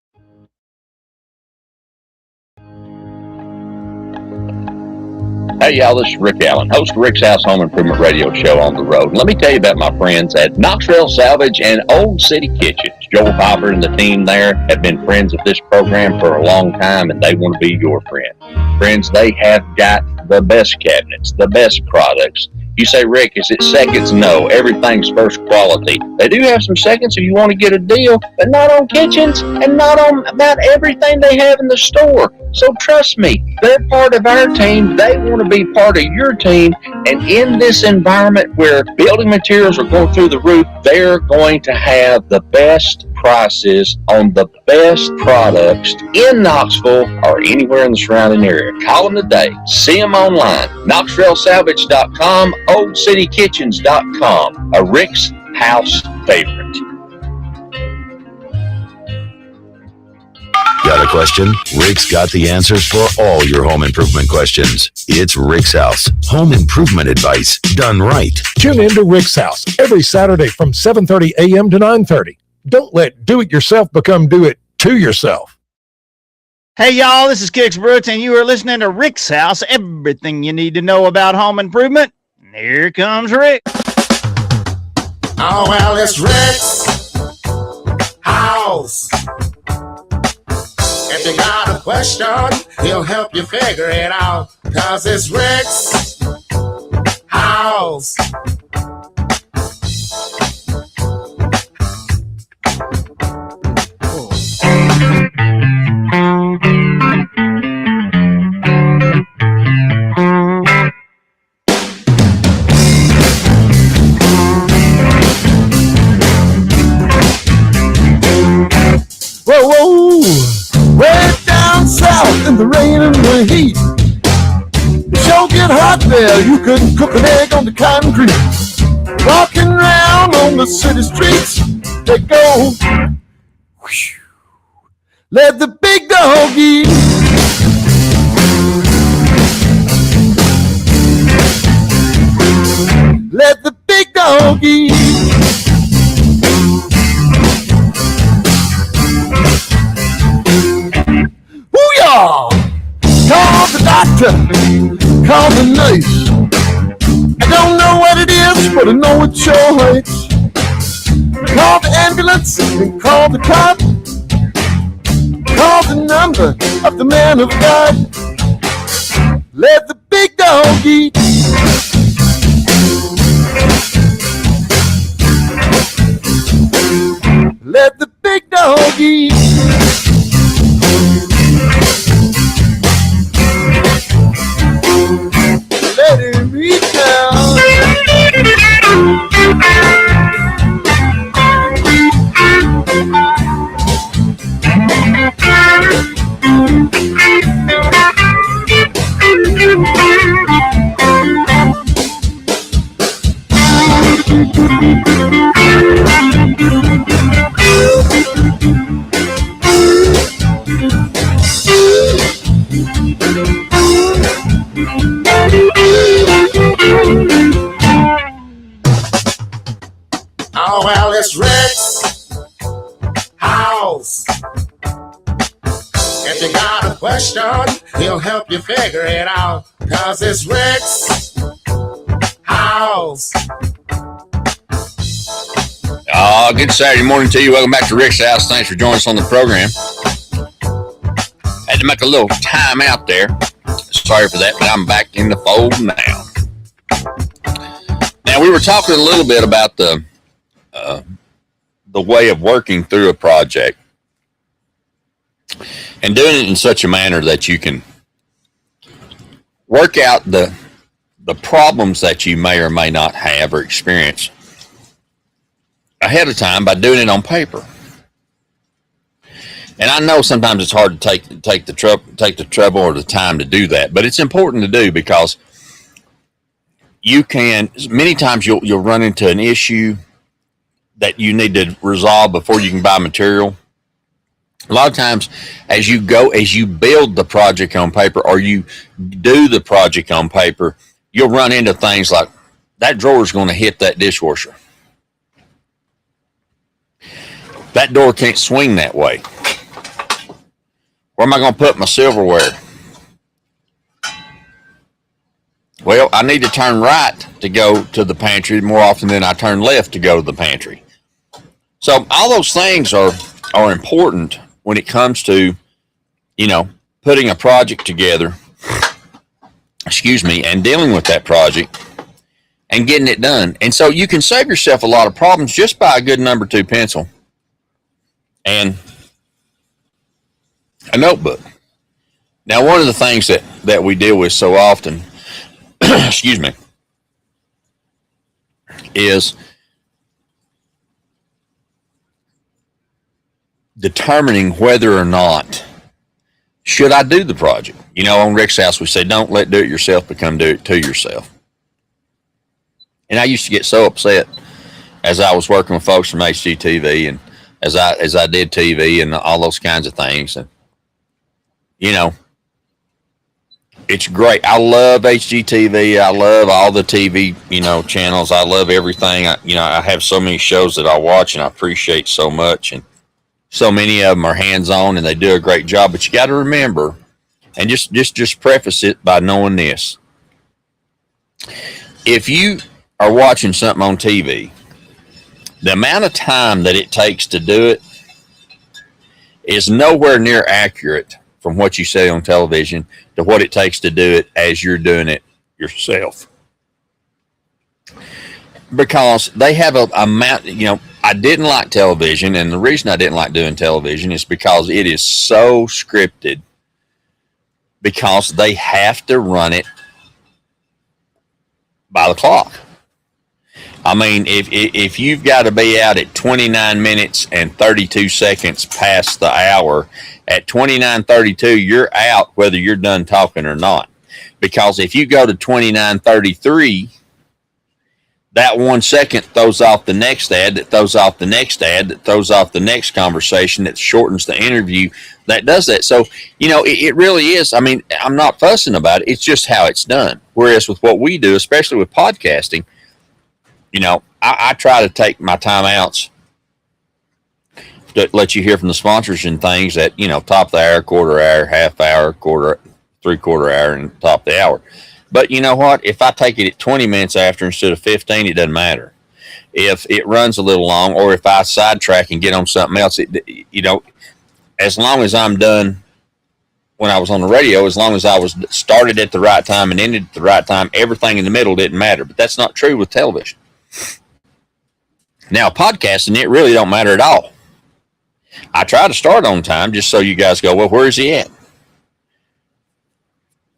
Hey, y'all, this is Rick Allen, host of Rick's House Home Improvement Radio Show on the road. Let me tell you about my friends at Knox Rail Salvage and Old City Kitchens. Joel Hopper and the team there have been friends of this program for a long time, and they want to be your friend. Friends, they have got the best cabinets, the best products. You say, Rick, is it seconds? No, everything's first quality. They do have some seconds if you want to get a deal, but not on kitchens and not on about everything they have in the store. So trust me, they're part of our team. They want to be part of your team. And in this environment where building materials are going through the roof, they're going to have the best prices on the best products in Knoxville or anywhere in the surrounding area. Call them today. See them online. KnoxvilleSalvage.com, OldCityKitchens.com. A Rick's House favorite.
Got a question? Rick's got the answers for all your home improvement questions. It's Rick's House. Home improvement advice done right.
Tune in to Rick's House every Saturday from 7:30 a.m. to 9:30. Don't let do-it-yourself become do-it-to-yourself.
Hey, y'all, this is Kix Brooks, and you are listening to Rick's House, everything you need to know about home improvement. And here comes Rick.
Oh, well, it's Rick's House. If you got a question, he'll help you figure it out. 'Cause it's Rick's House.
Whoa, whoa, way down south in the rain and the heat. It sure get hot there, you couldn't cook an egg on the concrete. Walking around on the city streets, they go, whoosh, let the big dog eat. Let the big dog eat. Booyah! Call the doctor, call the nurse. I don't know what it is, but I know it sure hurts. Call the ambulance and call the cop. Call the number of the man of God. Let the big dog eat. Let the big dog eat. Let him eat now.
Oh, well, it's Rick's House. If you got a question, he'll help you figure it out. 'Cause it's Rick's House.
Good Saturday morning to you. Welcome back to Rick's House. Thanks for joining us on the program. Had to make a little time out there. Sorry for that, but I'm back in the fold now. Now, we were talking a little bit about the way of working through a project and doing it in such a manner that you can work out the problems that you may or may not have or experience ahead of time by doing it on paper. And I know sometimes it's hard to take the trouble or the time to do that, but it's important to do because you can many times you'll run into an issue that you need to resolve before you can buy material. A lot of times as you build the project on paper or you do the project on paper, you'll run into things like that drawer is going to hit that dishwasher. That door can't swing that way. Where am I going to put my silverware? Well, I need to turn right to go to the pantry more often than I turn left to go to the pantry.
So all those things are important when it comes to, putting a project together, and dealing with that project and getting it done. And so you can save yourself a lot of problems just by a good number 2 pencil and a notebook. Now, one of the things that we deal with so often, is determining whether or not should I do the project. On Rick's House, we say, don't let do it yourself become do it to yourself. And I used to get so upset as I was working with folks from HGTV and as I did TV and all those kinds of things. And, it's great. I love HGTV. I love all the TV, channels. I love everything. I have so many shows that I watch and I appreciate so much. And so many of them are hands-on and they do a great job. But you got to remember, and just preface it by knowing this. If you are watching something on TV, the amount of time that it takes to do it is nowhere near accurate from what you see on television to what it takes to do it as you're doing it yourself. Because they have a amount, I didn't like television, and the reason I didn't like doing television is because it is so scripted, because they have to run it by the clock. I mean, if you've got to be out at 29 minutes and 32 seconds past the hour, at 29:32, you're out whether you're done talking or not. Because if you go to 29:33, that 1 second throws off the next ad, that throws off the next ad, that throws off the next conversation, that shortens the interview, that does that. So, it really is. I mean, I'm not fussing about it. It's just how it's done. Whereas with what we do, especially with podcasting, I try to take my time outs to let you hear from the sponsors and things at, top of the hour, quarter hour, half hour, quarter, 3/4 hour, and top of the hour. But you know what? If I take it at 20 minutes after instead of 15, it doesn't matter. If it runs a little long, or if I sidetrack and get on something else, as long as I'm done when I was on the radio, as long as I was started at the right time and ended at the right time, everything in the middle didn't matter. But that's not true with television. Now, podcasting, it really don't matter at all. I try to start on time just so you guys go, well, where is he at?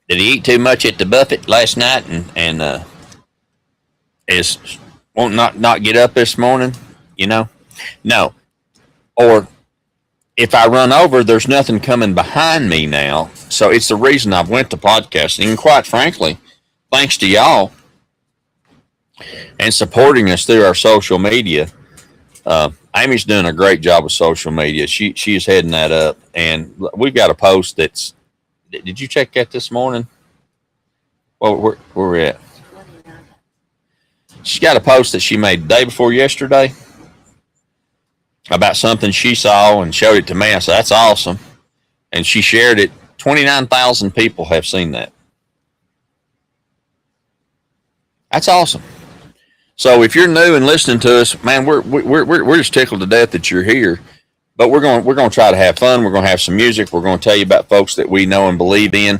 Did he eat too much at the buffet last night and won't not get up this morning? No. Or if I run over, there's nothing coming behind me now. So it's the reason I've went to podcasting. And quite frankly, thanks to y'all and supporting us through our social media. Amy's doing a great job with social media. She is heading that up, and we've got a post that's. Did you check that this morning? Well, where we're at? She's got a post that she made the day before yesterday about something she saw and showed it to me. I said, that's awesome. And she shared it. 29,000 people have seen that. That's awesome. So if you're new and listening to us, man, we're just tickled to death that you're here. But we're going to try to have fun. We're going to have some music. We're going to tell you about folks that we know and believe in.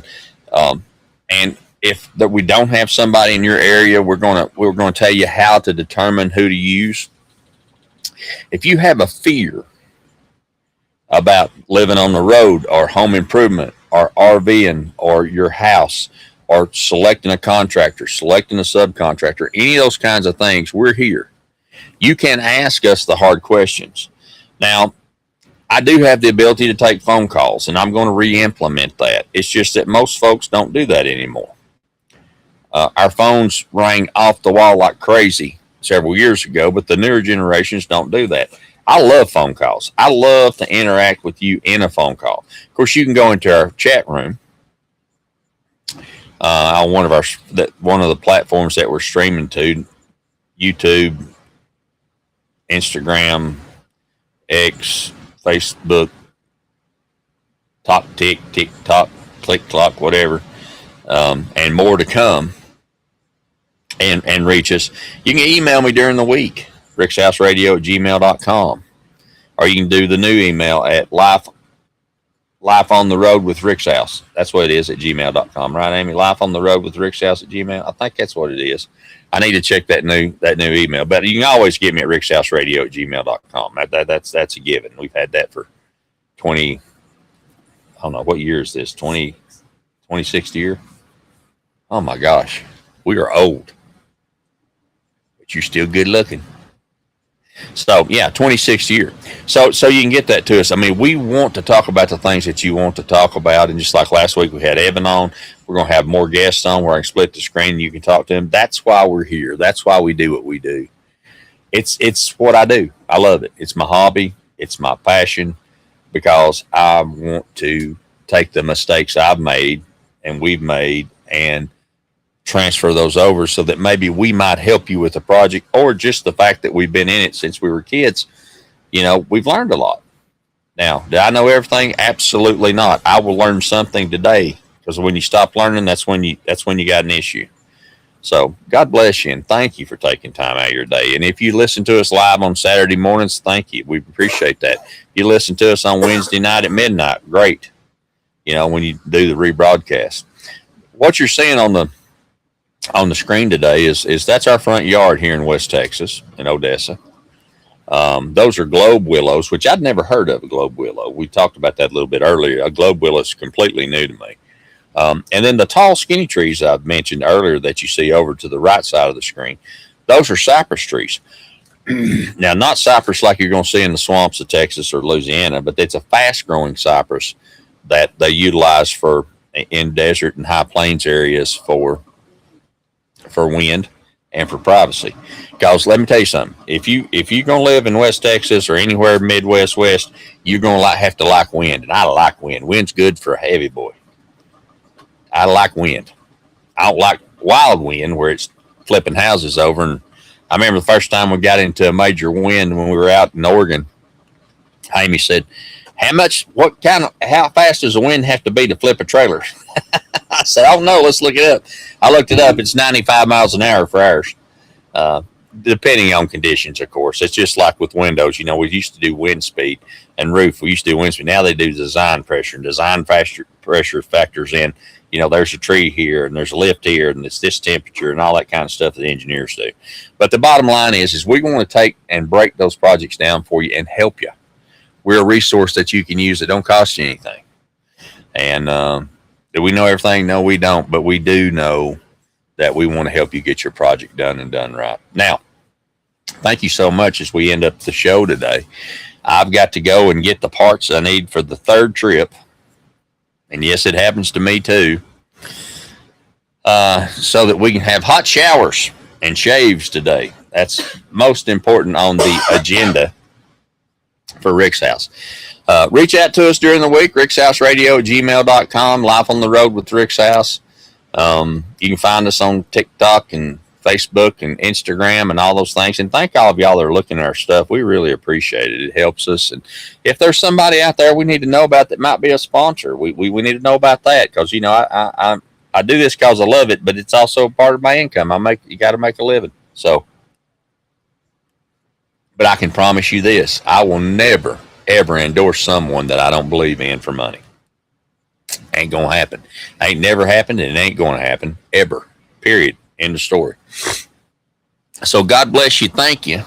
And if that we don't have somebody in your area, we're going to tell you how to determine who to use. If you have a fear about living on the road or home improvement or RVing or your house or selecting a contractor, selecting a subcontractor, any of those kinds of things, we're here. You can ask us the hard questions. Now, I do have the ability to take phone calls, and I'm going to re-implement that. It's just that most folks don't do that anymore. Our phones rang off the wall like crazy several years ago, but the newer generations don't do that. I love phone calls. I love to interact with you in a phone call. Of course, you can go into our chat room on one of the platforms that we're streaming to, YouTube, Instagram, X, Facebook, TikTok, click, whatever, and more to come, and reach us. You can email me during the week, rickshouseradio@gmail.com. or you can do the new email at life on the road with Rick's House. That's what it is at gmail.com, right, Amy? Life on the road with Rick's House at Gmail. I think that's what it is. I need to check that new email, but you can always get me at rickshouseradio at gmail.com. That's a given. We've had that for 20, I don't know, what year is this? 26th year? Oh my gosh, we are old, but you're still good looking. So yeah, 26th year. So you can get that to us. I mean, we want to talk about the things that you want to talk about. And just like last week, we had Evan on. We're going to have more guests on where I can split the screen and you can talk to them. That's why we're here. That's why we do what we do. It's what I do. I love it. It's my hobby. It's my passion, because I want to take the mistakes I've made and we've made and transfer those over so that maybe we might help you with a project, or just the fact that we've been in it since we were kids. We've learned a lot. Now, did I know everything? Absolutely not. I will learn something today, because when you stop learning, that's when you got an issue. So God bless you, and thank you for taking time out of your day. And if you listen to us live on Saturday mornings, thank you. We appreciate that. If you listen to us on Wednesday night at midnight, great. When you do the rebroadcast. What you're seeing on the screen today is that's our front yard here in West Texas, in Odessa. Those are globe willows, which I'd never heard of a globe willow. We talked about that a little bit earlier. A globe willow is completely new to me. And then the tall, skinny trees I've mentioned earlier that you see over to the right side of the screen, those are cypress trees. Now, not cypress like you're going to see in the swamps of Texas or Louisiana, but it's a fast-growing cypress that they utilize in desert and high plains areas for wind and for privacy. Because let me tell you something, if you're going to live in West Texas or anywhere Midwest West, you're going to have to like wind. And I like wind. Wind's good for a heavy boy. I like wind. I don't like wild wind where it's flipping houses over. And I remember the first time we got into a major wind when we were out in Oregon, Amy said, how fast does the wind have to be to flip a trailer? I said, oh no, let's look it up. I looked it up. It's 95 miles an hour for ours. Depending on conditions, of course. It's just like with windows. We used to do wind speed and roof. We used to do wind speed. Now they do design pressure, and design pressure factors in, there's a tree here and there's a lift here and it's this temperature and all that kind of stuff that engineers do. But the bottom line is we want to take and break those projects down for you and help you. We're a resource that you can use that don't cost you anything. And do we know everything? No, we don't. But we do know that we want to help you get your project done and done right. Now, thank you so much as we end up the show today. I've got to go and get the parts I need for the third trip. And yes, it happens to me too. So that we can have hot showers and shaves today. That's most important on the agenda for Rick's House. Reach out to us during the week, rickshouseradio@gmail.com, Life on the Road with Rick's House. You can find us on TikTok and Facebook and Instagram and all those things. And thank all of y'all that are looking at our stuff. We really appreciate it. It helps us. And if there's somebody out there we need to know about that might be a sponsor, we need to know about that, because I do this because I love it, but it's also part of my income. You got to make a living. So, but I can promise you this: I will never ever endorse someone that I don't believe in for money. Ain't gonna happen. Ain't never happened, and it ain't gonna happen ever. Period. End of story. So God bless you. Thank you.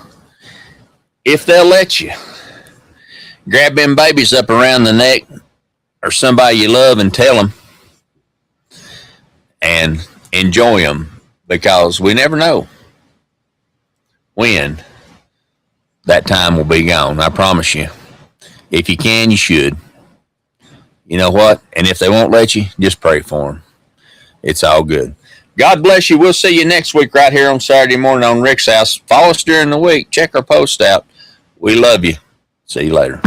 If they'll let you, grab them babies up around the neck or somebody you love and tell them, and enjoy them, because we never know when that time will be gone. I promise you. If you can, you should. You know what? And if they won't let you, just pray for them. It's all good. God bless you. We'll see you next week right here on Saturday morning on Rick's House. Follow us during the week. Check our post out. We love you. See you later.